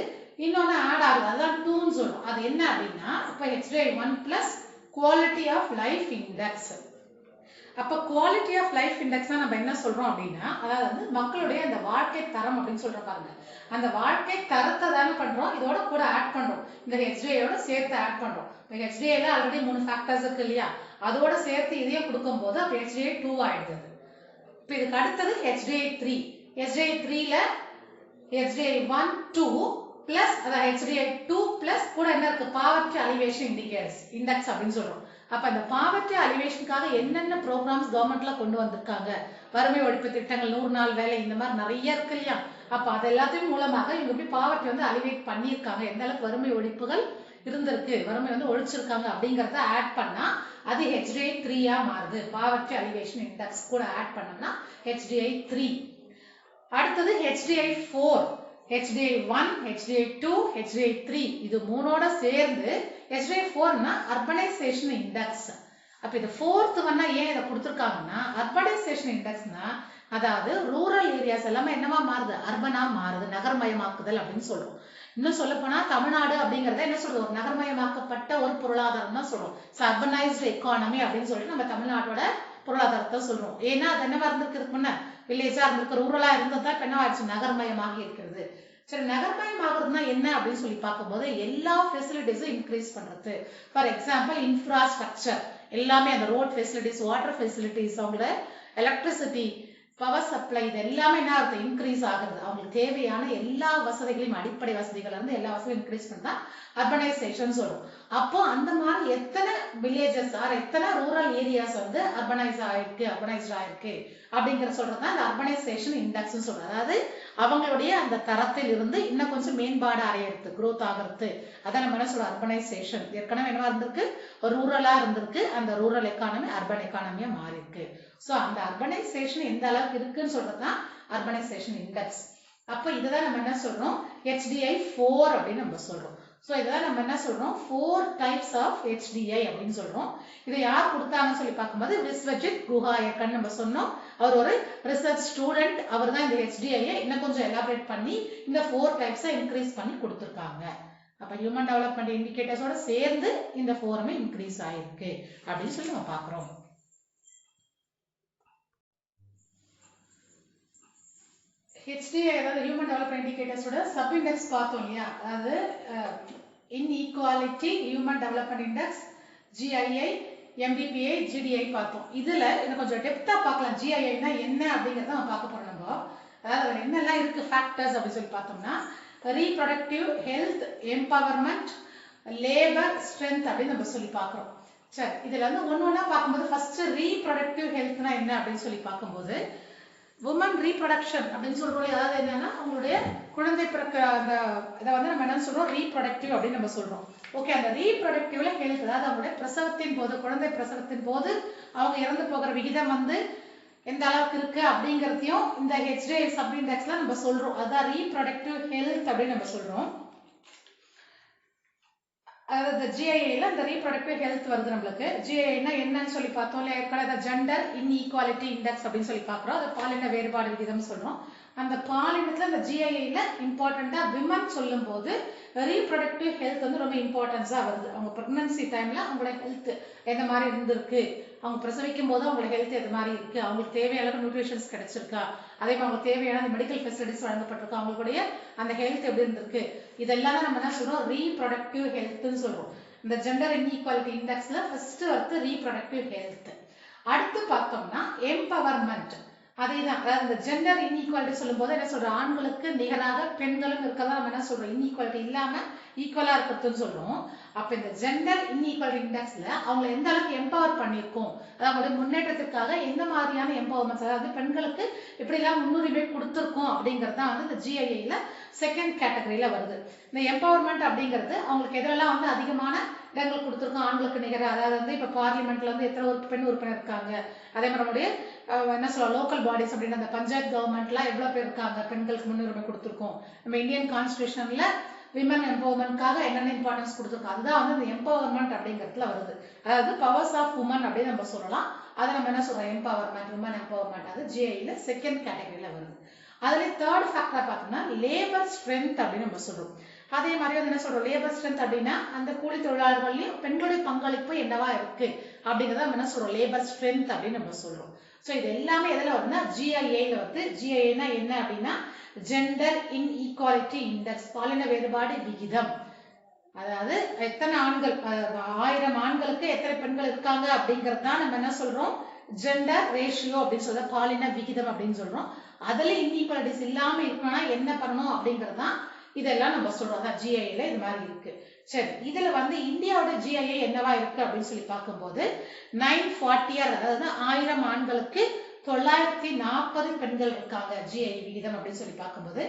இன்னொன்னு ஆட் ஆகுது, அதான் 2 ன்னு சொல்றோம். அது என்ன அப்படின்னா இப்ப HDI 1 plus quality of life index. அப்ப குவாலிட்டி ஆஃப் லைஃப் இண்டெக்ஸ்னா நம்ம என்ன சொல்றோம் அப்படின்னா, அதாவது வந்து மக்களுடைய அந்த வாழ்க்கை தரம் அப்படின்னு சொல்ற பாருங்க. அந்த வாழ்க்கை தரத்தை தானே பண்றோம், இதோட கூட ஆட் பண்றோம், இந்த HDIயோட சேர்த்து ஆட் பண்றோம். இப்போ HDIல ஆல்ரெடி 3 ஃபேக்டர்ஸ் இருக்கு இல்லையா, அதோட சேர்த்து இதையும் கொடுக்கும் போது அப்ப HDI 2 ஆயிடுது. இப்போ இதுக்கு அடுத்தது HDI 3. HDI 3ல HDI 1 2 பிளஸ் அதாவது HDI 2 பிளஸ் கூட என்ன இருக்கு, பாவர்ட்டி அலிவேஷன் இண்டெக்ஸ் அப்படின்னு சொல்றோம். அப்ப அந்த பாவர்ட்டி அலிவேஷனுக்காக என்னென்ன ப்ரோக்ராம்ஸ் கவர்மெண்ட்ல கொண்டு வந்திருக்காங்க, வறுமை ஒழிப்பு திட்டங்கள், 100 நாள் வேலை, இந்த மாதிரி நிறைய இருக்கு இல்லையா. அப்ப அது எல்லாத்தையும் மூலமாக இவங்க எப்படி பாவர்ட்டி வந்து அலிவேட் பண்ணியிருக்காங்க, எந்த அளவுக்கு வறுமை ஒழிப்புகள் இருந்திருக்கு, வறுமை வந்து ஒழிச்சிருக்காங்க அப்படிங்கறத ஆட் பண்ணா அது HDI 3 மாறுது. பாவர்ட்டி அலிவேஷன் இண்டெக்ஸ் கூட ஆட் பண்ணோம்னா HDI 3. அடுத்தது HDI 4. HDI 1, HDI 2, HDI 3 இது மூணோட சேர்ந்து HDI 4னா அர்பனைசேஷன் இண்டெக்ஸ். அப்ப இது 4th ஒன்னா ஏன் இதை கொடுத்துருக்காங்கன்னா, அர்பனைசேஷன் இண்டெக்ஸ்னா அதாவது ரூரல் ஏரியாஸ் எல்லாமே என்னவா மாறுது, அர்பனா மாறுது, நகர்மயமாக்குதல் அப்படின்னு சொல்றோம். இன்னும் சொல்ல போனா தமிழ்நாடு அப்படிங்கறத என்ன சொல்றது, ஒரு நகர்மயமாக்கப்பட்ட ஒரு பொருளாதாரம் தான் சொல்றோம். அர்பனைஸ்டு எக்கானமி அப்படின்னு சொல்லிட்டு நம்ம தமிழ்நாட்டோட பொருளாதாரத்தை சொல்றோம். ஏன்னா அது என்னவா இருந்திருக்கு, முன்ன வில்லேஜா இருந்திருக்கு, ரூரலா இருந்ததா இப்ப என்ன ஆயிடுச்சு, நகர்மயமாக இருக்கிறது. சரி, நகர்மயமாகிறதுனா என்ன அப்படின்னு சொல்லி பார்க்கும்போது எல்லா ஃபெசிலிட்டிஸும் இன்க்ரீஸ் பண்றது. ஃபார் எக்ஸாம்பிள் இன்ஃப்ராஸ்ட்ரக்சர் எல்லாமே, அந்த ரோட் ஃபெசிலிட்டிஸ், வாட்டர் ஃபெசிலிட்டிஸ், அவங்களோட எலக்ட்ரிசிட்டி, பவர் சப்ளை இது எல்லாமே என்ன ஆகுது இன்க்ரீஸ் ஆகுது அவங்களுக்கு தேவையான எல்லா வசதிகளையும் அடிப்படை வசதிகள் இருந்து எல்லா வசதியும் இன்க்ரீஸ் பண்ணா அர்பனைசேஷன் சொல்றோம் அப்போ அந்த மாதிரி எத்தனை வில்லேஜஸ் ஆர் எத்தனை ரூரல் ஏரியாஸ் வந்து அர்பனைஸ்ட் ஆயிருக்கு அப்படிங்கிற சொல்றது தான் இந்த அர்பனைசேஷன் இண்டெக்ஸ் சொல்றது அதாவது அவங்களுடைய அந்த தரத்தில் இருந்து இன்னும் கொஞ்சம் மேம்பாடு அடையிறது growth ஆகிறது அதான் நம்ம என்ன சொல்றோம் அர்பனைசேஷன் ஏற்கனவே என்னவா இருந்திருக்கு ரூரலா இருந்திருக்கு அந்த ரூரல் எக்கானமி அர்பன் எக்கானமியா மாறி இருக்கு சோ அந்த அர்பனைசேஷன் எந்த அளவுக்கு இருக்குன்னு சொல்றதுதான் அர்பனைசேஷன் இண்டெக்ஸ் அப்ப இதுதான் நம்ம என்ன சொல்றோம் HDI 4 அப்படின்னு நம்ம சொல்றோம் சோ இதெல்லாம் நம்ம என்ன சொல்றோம் 4 டைப்ஸ் ஆஃப் HDI அப்படின்னு சொல்றோம் இதை யார் கொடுத்தாங்கன்னு சொல்லி பார்க்கும்போது விஸ்வஜித் குஹாயக்கன் நம்ம சொன்னோம் அவர் ஒரு ரிசர்ச் ஸ்டூடெண்ட் அவர் தான் இந்த HDI இன்னும் கொஞ்சம் எலாபரேட் பண்ணி இந்த 4 டைப்ஸை இன்க்ரீஸ் பண்ணி கொடுத்துருக்காங்க அப்ப ஹியூமன் டெவலப்மெண்ட் இண்டிகேட்டர்ஸோட சேர்ந்து இந்த 4மே இன்க்ரீஸ் ஆயிருக்கு அப்படின்னு சொல்லி நம்ம பார்க்கிறோம் HDI அதாவது ஹியூமன் டெவலப்மெண்ட் இண்டிகேட்டர்ஸோட சப் இண்டெக்ஸ் பார்த்தோம் இல்லையா அதாவது inequality human development index GII MDPI GDI பார்த்தோம் இதுல இன்னும் கொஞ்சம் டெப்தா பார்க்கலாம் GII னா என்ன அப்படிங்கறத நம்ம பார்க்க போறோம் நம்ம அதாவது அதுல என்னெல்லாம் இருக்கு ஃபேக்டர்ஸ் அப்படி சொல்லி பார்த்தோம்னா reproductive health empowerment labour strength அப்படின்னு நம்ம சொல்லி பார்க்கிறோம் சரி இதுல வந்து ஒன்னொன்னா பார்க்கும்போது ஃபர்ஸ்ட் ரீப்ரொடக்டிவ் ஹெல்த்னா என்ன அப்படின்னு சொல்லி பார்க்கும்போது women reproduction அப்படின்னு சொல்றோம் அதாவது என்னன்னா அவங்களுடைய குழந்தை பிறக்க அந்த இத வந்து நம்ம என்ன சொல்றோம் ரீப்ரொடக்டிவ் அப்படின்னு நம்ம சொல்றோம் ஓகே அந்த ரீப்ரொடக்டிவ்ல ஹெல்த் அதாவது அவங்களுடைய பிரசவத்தின் போது குழந்தை பிரசவத்தின் போது அவங்க இறந்து போகிற விகிதம் வந்து எந்த அளவுக்கு இருக்கு அப்படிங்கறதையும் இந்த HDI சப் இண்டெக்ஸ்ல நம்ம சொல்றோம் அதான் ரீப்ரொடக்டிவ் ஹெல்த் அப்படின்னு நம்ம சொல்றோம் அதாவது GII ல இந்த ரீப்ரொடக்டிவ் ஹெல்த் வருது நம்மளுக்கு GII னா என்னன்னு சொல்லி பார்த்தோம் இல்லையா ஜெண்டர் இன்இக்வாலிட்டி இண்டெக்ஸ் அப்படின்னு சொல்லி பார்க்குறோம் அது பாலின வேறுபாடு விகிதம் சொல்றோம் அந்த பாலினத்துல அந்த GII ல இம்பார்ட்டண்டா விமன் சொல்லும் போது ரீப்ரொடக்டிவ் ஹெல்த் வந்து ரொம்ப இம்பார்ட்டன்ஸா வருது அவங்க பிரெக்னன்சி டைம்ல அவங்களோட ஹெல்த் எந்த மாதிரி இருந்திருக்கு அவங்க பிரசவிக்கும் போது அவங்களோட ஹெல்த் எது மாதிரி இருக்கு அவங்களுக்கு தேவையான அளவு நியூட்ரிஷன்ஸ் கிடைச்சிருக்கா அதே மாதிரி அவங்களுக்கு தேவையான மெடிக்கல் ஃபெசிலிட்டிஸ் வழங்கப்பட்டிருக்கா அவங்களுடைய அந்த ஹெல்த் எப்படி இருந்திருக்கு இதெல்லாம் நம்ம என்ன சொல்றோம் ரீப்ரொடக்டிவ் ஹெல்த்னு சொல்றோம் இந்த ஜெண்டர் இன்இக்வாலிட்டி இண்டெக்ஸ்ல ஃபர்ஸ்ட் வந்து ரீப்ரொடக்டிவ் ஹெல்த் அடுத்து பார்த்தோம்னா எம்பவர்மெண்ட் அதேதான் அதாவது இந்த ஜெண்டர் இன்இக்வாலிட்டி சொல்லும் போது என்ன சொல்றோம் ஆண்களுக்கு நிகராக பெண்களும் இருக்கதான் நம்ம என்ன சொல்றோம் இன்இக்வாலிட்டி இல்லாம ஈக்குவலா இருக்கிறதுன்னு சொல்றோம் அப்ப இந்த ஜெண்டர் இன்இக்வாலிட்டி இண்டெக்ஸ்ல அவங்க எந்த அளவுக்கு எம்பவர் பண்ணிருக்கோம் அதாவது முன்னேற்றத்திற்காக எந்த மாதிரியான எம்பவர்மெண்ட்ஸ் அதாவது பெண்களுக்கு இப்படி எல்லாம் முன்னுரிமை கொடுத்திருக்கோம் அப்படிங்கறது தான் வந்து இந்த GII ல செகண்ட் கேட்டகரியில வருது இந்த எம்பவர்மெண்ட் அப்படிங்கிறது அவங்களுக்கு எதெல்லாம் வந்து அதிகமான இடங்கள் கொடுத்திருக்கோம் ஆண்களுக்கு நிகர அதாவது வந்து இப்ப பார்லிமெண்ட்ல வந்து எத்தனை பெண் உறுப்பினர் இருக்காங்க அதே மாதிரி நம்முடைய என்ன சொல்ல லோக்கல் பாடிஸ் அப்படின்னு அந்த பஞ்சாயத்து கவர்மெண்ட்ல எவ்வளவு பேர் இருக்காங்க பெண்களுக்கு முன்னுரிமை கொடுத்திருக்கோம் நம்ம இந்தியன் கான்ஸ்டிடியூஷன்ல விமன் எம்பவர்மெண்ட்காக என்னென்ன இம்பார்ட்டன்ஸ் கொடுத்திருக்கோம் அதுதான் வந்து இந்த எம்பவர்மெண்ட் அப்படிங்கிறதுல வருது அதாவது பவர்ஸ் ஆஃப் உமன் அப்படின்னு நம்ம சொல்லலாம் அதை நம்ம என்ன சொல்றோம் எம்பவர்மெண்ட் விமன் எம்பவர்மெண்ட் அது GII ல செகண்ட் கேட்டகரியில வருது அதுல தேர்ட் ஃபேக்டர் பார்த்தோம்னா லேபர் ஸ்ட்ரென்த் அப்படின்னு நம்ம சொல்றோம் அதே மாதிரி வந்து என்ன சொல்றோம் லேபர் ஸ்ட்ரென்த் அப்படின்னா அந்த கூலி தொழிலாளர்களையும் பெண்களுடைய பங்களிப்பு என்னவா இருக்கு அப்படிங்கறத நம்ம என்ன சொல்றோம் லேபர் ஸ்ட்ரென்த் அப்படின்னு நம்ம சொல்றோம் சோ இது எல்லாமே எதுல வருதுன்னா GII ல வந்து GII னா என்ன அப்படின்னா ஜெண்டர் இன்இக்வாலிட்டி இண்டெக்ஸ் பாலின வேறுபாடு விகிதம் அதாவது எத்தனை ஆண்கள் 1000 ஆண்களுக்கு எத்தனை பெண்கள் இருக்காங்க அப்படிங்கறது தான் நம்ம என்ன சொல்றோம் ஜெண்டர் ரேஷியோ அப்படின்னு சொல்ற பாலின விகிதம் அப்படின்னு சொல்றோம் அதுல இன்இக்வாலிட்டிஸ் இல்லாம இருக்கணும்னா என்ன பண்ணணும் அப்படிங்கறது தான் இதெல்லாம் நம்ம சொல்றோம் அதான் GII ல இது மாதிரி இருக்கு சரி இதுல வந்து இந்தியாவோட GII என்னவா இருக்கு அப்படின்னு சொல்லி பார்க்கும்போது 940 அதாவது 1000 ஆண்களுக்கு 940 பெண்கள் இருக்காங்க GII விகிதம் அப்படின்னு சொல்லி பார்க்கும்போது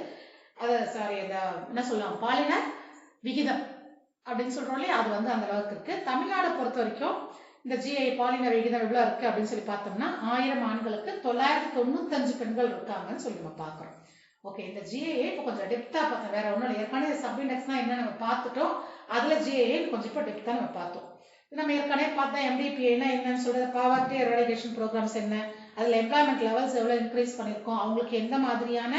அது சாரி அந்த என்ன சொல்லலாம் பாலின விகிதம் அப்படின்னு சொல்றோம் இல்லையா அது வந்து அந்த அளவுக்கு இருக்கு தமிழ்நாடு பொறுத்த வரைக்கும் இந்த GII பாலின விகிதம் எவ்வளவு இருக்கு அப்படின்னு சொல்லி பார்த்தோம்னா 1000 ஆண்களுக்கு 995 பெண்கள் இருக்காங்கன்னு சொல்லி நம்ம பார்க்கிறோம் ஓகே இந்த GII இப்போ கொஞ்சம் டெப்தா பார்த்தோம் வேற ஒன்றும் இல்லை ஏற்கனவே சப் இண்டெக்ஸ்னா என்ன நம்ம பார்த்துட்டோம் அதுல GII கொஞ்சம் இப்போ டெப்தா நம்ம பார்த்தோம் நம்ம ஏற்கனவே பார்த்தா MDPI னா என்னன்னு சொல்றது பாவர்ட்டி எராடிகேஷன் ப்ரோக்ராம்ஸ் என்ன அதுல எம்ப்ளாய்மெண்ட் லெவல்ஸ் எவ்வளவு இன்க்ரீஸ் பண்ணிருக்கோம் அவங்களுக்கு எந்த மாதிரியான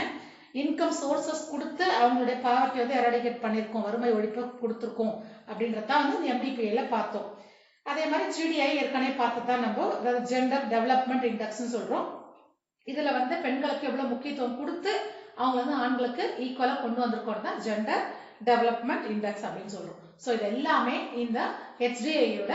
இன்கம் சோர்சஸ் கொடுத்து அவங்களுடைய பாவர்ட்டி வந்து எராடிகேட் பண்ணிருக்கோம் வறுமை ஒழிப்பு கொடுத்துருக்கோம் அப்படின்றத வந்து இந்த MDPI ல பார்த்தோம் அதே மாதிரி GDI ஏற்கனவே பார்த்துதான் நம்ம அதாவது ஜெண்டர் டெவலப்மெண்ட் இண்டெக்ஸ்னு சொல்றோம் இதுல வந்து பெண்களுக்கு எவ்வளவு முக்கியத்துவம் கொடுத்து அவங்க வந்து ஆண்களுக்கு ஈக்குவலா கொண்டு வந்திருக்கோம் தான் ஜெண்டர் டெவலப்மெண்ட் இண்டெக்ஸ் அப்படின்னு சொல்றோம் சோ இது எல்லாமே இந்த HDI யோட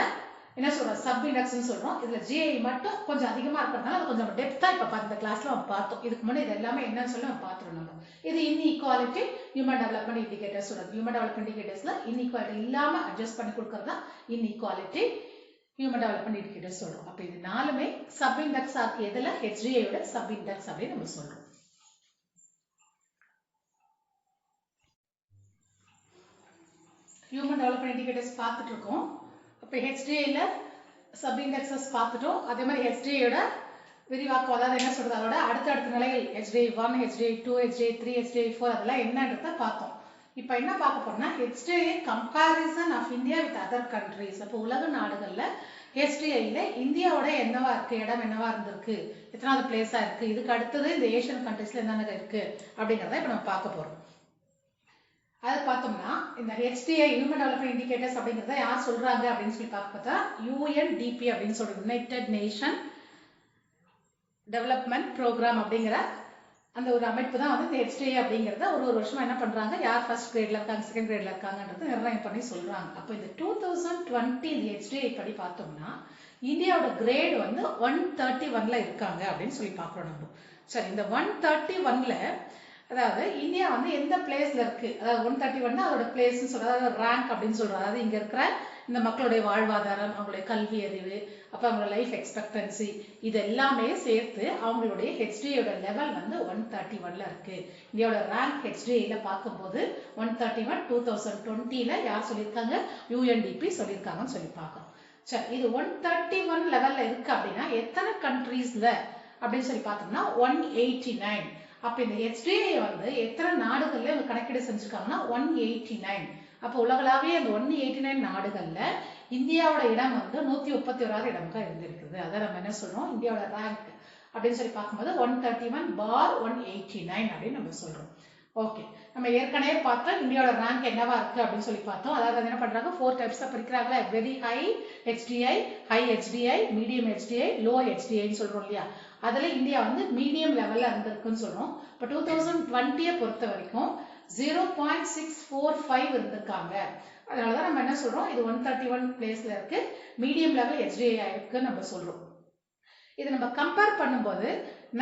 என்ன சொல்றோம் சப் இண்டெக்ஸ்னு சொல்றோம். இதுல GI மட்டும் கொஞ்சம் அதிகமா இருக்கிறதுனால அது கொஞ்சம் டெப்தா இப்ப இந்த கிளாஸ்ல நம்ம பார்த்தோம். இதுக்கு முன்னாடி இது எல்லாமே என்னன்னு சொல்லி நம்ம பார்த்துறோம். நம்ம இது இன்இக்வாலிட்டி ஹியூமன் டெவலப்மெண்ட் இண்டிகேட்டர்ஸ் சொல்றது. ஹியூமன் டெவலப்மெண்ட் இண்டிகேட்டர்ஸ்ல இன்இக்வாலிட்டி இல்லாம அட்ஜஸ்ட் பண்ணி கொடுக்கறது தான் இன்இக்வாலிட்டி ஹியூமன் டெவலப்மெண்ட் இண்டிகேட்டர்ஸ் சொல்றோம். அப்ப இது நாலுமே சப் இண்டெக்ஸா இருக்கு. எதுல HDI யோட சப் இண்டெக்ஸ் அப்படின்னு நம்ம சொல்றோம். ஹியூமன் டெவலப்மெண்ட் இண்டிகேட்டர்ஸ் பார்த்துட்டு இருக்கோம். அப்ப HDI ல சப் இண்டெக்ஸஸ் பார்த்துட்டோம். அதே மாதிரி HDI யோட விரிவாக்கம், அதாவது என்ன சொல்றது, அதோட அடுத்தடுத்த நிலைகள் HDI 1, HDI 2, HDI 3, HDI 4 அதெல்லாம் என்னன்றத பார்த்தோம். இப்போ என்ன பார்க்க போறோம்னா HDI comparison of India with other countries. அப்போ உலக நாடுகள்ல HDI ல இந்தியாவோட என்னவா இருக்கு, இடம் என்னவா இருந்திருக்கு, எத்தனாவது பிளேஸா இருக்கு, இதுக்கு அடுத்தது இந்த ஏஷியன் கண்ட்ரீஸ்ல என்னென்ன இருக்கு அப்படிங்கறத இப்போ நம்ம பார்க்க போறோம். அதை பார்த்தோம்னா இந்த HDI ஹியூமன் டெவலப்மெண்ட் இண்டிகேட்டர்ஸ் அப்படிங்கறத யார் சொல்றாங்க அப்படின்னு சொல்லி பார்த்தா UNDP அப்படின்னு சொல்றது, யுனைடெட் நேஷன் டெவலப்மெண்ட் ப்ரோக்ராம் அப்படிங்கிற அந்த ஒரு அமைப்பு தான் வந்து இந்த HDI அப்படிங்கறத ஒரு வருஷமா என்ன பண்றாங்க, யார் ஃபர்ஸ்ட் கிரேட்ல இருக்காங்க, செகண்ட் கிரேட்ல இருக்காங்கன்றது நிர்ணயம் பண்ணி சொல்றாங்க. அப்போ இந்த 2020 இந்த HDI படி பார்த்தோம்னா இந்தியாவோட கிரேட் வந்து 131ல இருக்காங்க அப்படின்னு சொல்லி பார்க்குறோம் நம்ம. சரி, இந்த 131ல அதாவது இந்தியா வந்து எந்த பிளேஸ்ல இருக்கு, அதாவது 131 அதோட பிளேஸ்ன்னு சொல்றது, அதாவது ரேங்க் அப்படின்னு சொல்றது, அதாவது இங்க இருக்கிற இந்த மக்களுடைய வாழ்வாதாரம், அவங்களுடைய கல்வி அறிவு, அப்ப அவங்களோட லைஃப் எக்ஸ்பெக்டன்சி, இது எல்லாமே சேர்த்து அவங்களுடைய HDIயோட லெவல் வந்து 131ல இருக்கு. இந்தியாவோட ரேங்க் HDIல பார்க்கும்போது 131 2020ல யார் சொல்லியிருக்காங்க, UNDP சொல்லியிருக்காங்கன்னு சொல்லி பார்க்கணும். சரி, இது 131 லெவல்ல இருக்கு அப்படின்னா எத்தனை கண்ட்ரீஸ்ல அப்படின்னு சொல்லி பார்த்தோம்னா 189. அப்ப இந்த HDI வந்து எத்தனை நாடுகள்ல இவங்க கணக்கீடு செஞ்சிருக்காங்கன்னா 189. அப்போ உலகளாவிய அந்த 189 நாடுகள்ல இந்தியாவோட இடம் வந்து 131வது இடம்தான் இருந்திருக்குது. அதான் நம்ம என்ன சொல்றோம், இந்தியாவோட ரேங்க் அப்படின்னு சொல்லி பார்க்கும்போது 131/189 அப்படின்னு நம்ம சொல்றோம். ஓகே, நம்ம ஏற்கனவே பார்த்தோம் இந்தியாவோட ரேங்க் என்னவா இருக்கு அப்படின்னு சொல்லி பார்த்தோம். அதாவது என்ன பண்றாங்க, 4 டைப்ஸா பிரிக்கிறாங்க. Very high HDI, high HDI, medium HDI, low HDIன்னு சொல்றோம் இல்லையா. அதுல இந்தியா வந்து மீடியம் லெவல்ல இருந்திருக்குன்னு சொல்றோம். இப்போ 2020 பொறுத்த வரைக்கும் 0.645 இருந்திருக்காங்க. அதனாலதான் நம்ம என்ன சொல்றோம், இது 131 பிளேஸ்ல இருக்கு, மீடியம் லெவல் HDI இருக்குன்னு நம்ம சொல்றோம். இதை நம்ம கம்பேர் பண்ணும்போது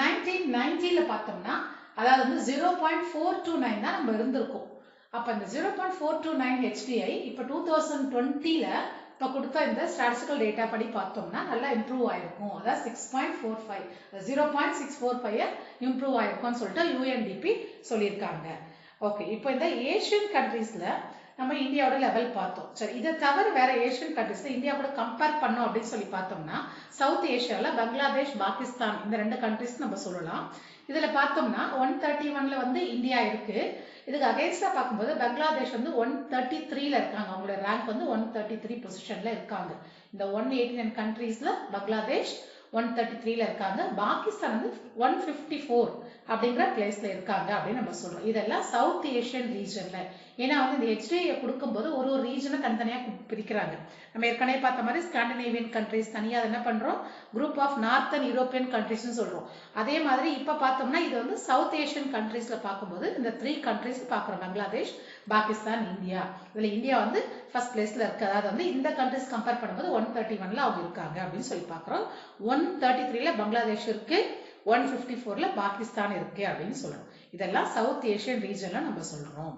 1990ல பார்த்தோம்னா அதாவது வந்து 0.429 தான் நம்ம இருந்திருக்கோம். அப்ப இந்த 0.429 HDI இப்ப 2020ல இப்ப கொடுத்த இந்த ஸ்டாட்டிஸ்டிக்கல் டேட்டா படி பார்த்தோம்னா நல்லா இம்ப்ரூவ் ஆயிருக்கும். அதாவது 6.45 0.645 இம்ப்ரூவ் ஆயிருக்கும்னு சொல்லிட்டு UNDP சொல்லியிருக்காங்க. ஓகே, இப்போ இந்த ஏஷியன் கண்ட்ரீஸ்ல நம்ம இந்தியாவோட லெவல் பார்த்தோம். சரி, இதை தவிர வேற ஏஷியன் கண்ட்ரீஸ்ல இந்தியா கூட கம்பேர் பண்ணோம் அப்படின்னு சொல்லி பார்த்தோம்னா சவுத் ஏஷியால பங்களாதேஷ், பாகிஸ்தான் இந்த 2 கண்ட்ரீஸ் நம்ம சொல்லலாம். இதுல பார்த்தோம்னா 131ல வந்து இந்தியா இருக்கு. இதுக்கு அகைன்ஸ்டா பார்க்கும்போது பங்களாதேஷ் வந்து 133ல இருக்காங்க. அவங்களோட ரேங்க் வந்து 133 பொசிஷன்ல இருக்காங்க. இந்த 189 கண்ட்ரீஸ்ல பங்களாதேஷ் 133ல இருக்காங்க. பாகிஸ்தான் வந்து 154 அப்படிங்கிற பிளேஸ்ல இருக்காங்க அப்படின்னு நம்ம சொல்றோம். இதெல்லாம் சவுத் ஏஷியன் ரீஜன்ல. ஏன்னா வந்து இந்த HDI கொடுக்கும்போது ஒரு ரீஜனை தனித்தனியா பிரிக்கிறாங்க. நம்ம ஏற்கனவே பார்த்த மாதிரி ஸ்காண்டினேவியன் கண்ட்ரீஸ் தனியா என்ன பண்றோம், குரூப் ஆஃப் நார்த்தன் யூரோப்பியன் கண்ட்ரீஸ்னு சொல்றோம். அதே மாதிரி இப்ப பார்த்தோம்னா இது வந்து சவுத் ஏஷியன் கண்ட்ரீஸ்ல பார்க்கும்போது இந்த 3 கண்ட்ரீஸ் பார்க்குறோம், பங்களாதேஷ், பாகிஸ்தான், இந்தியா. இதுல இந்தியா வந்து ஃபர்ஸ்ட் பிளேஸ்ல இருக்கு. அதாவது வந்து இந்த கண்ட்ரீஸ் கம்பேர் பண்ணும்போது 131ல அவங்க இருக்காங்க அப்படின்னு சொல்லி பார்க்குறோம். 133ல பங்களாதேஷ் இருக்கு, 154ல பாகிஸ்தான் இருக்கு அப்படின்னு சொல்றோம். இதெல்லாம் சவுத் ஏஷியன் ரீஜன்ல நம்ம சொல்றோம்.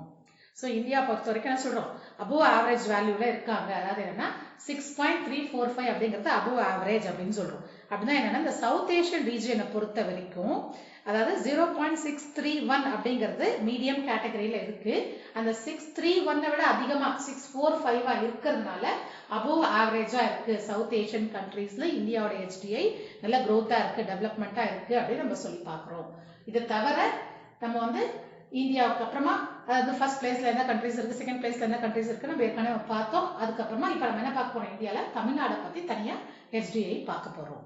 சோ இந்தியா பொறுத்த வரைக்கும் என்ன சொல்றோம், அபோவ் ஆவரேஜ் வேல்யூல இருக்காங்க. அதாவது என்னன்னா 6.345 அப்படிங்கறது அபோவ் ஆவரேஜ் அப்படின்னு சொல்றோம். அப்படின்னா என்னன்னா இந்த சவுத் ஏஷியன் ரீஜனை பொறுத்த வரைக்கும் அதாவது 0.631 அப்படிங்கிறது மீடியம் கேட்டகரியில இருக்கு. அந்த 631 விட அதிகமா 645 இருக்கிறதுனால அபோவ் ஆவரேஜா இருக்கு. சவுத் ஏஷியன் கண்ட்ரீஸ்ல இந்தியாவோட HDI நல்ல growth-ஆ இருக்கு, டெவலப்மெண்டா இருக்கு அப்படின்னு நம்ம சொல்லி பார்க்கிறோம். இதை தவிர நம்ம வந்து இந்தியாவுக்கு அப்புறமா அதாவது ஃபர்ஸ்ட் பிளேஸ்ல என்ன கண்ட்ரீஸ் இருக்கு, செகண்ட் பிளேஸ்ல என்ன கண்ட்ரீஸ் இருக்கு நம்ம ஏற்கனவே பார்த்தோம். அதுக்கப்புறமா இப்ப நம்ம என்ன பார்க்க போறோம், இந்தியால தமிழ்நாடை பத்தி தனியா HDI பார்க்க போறோம்.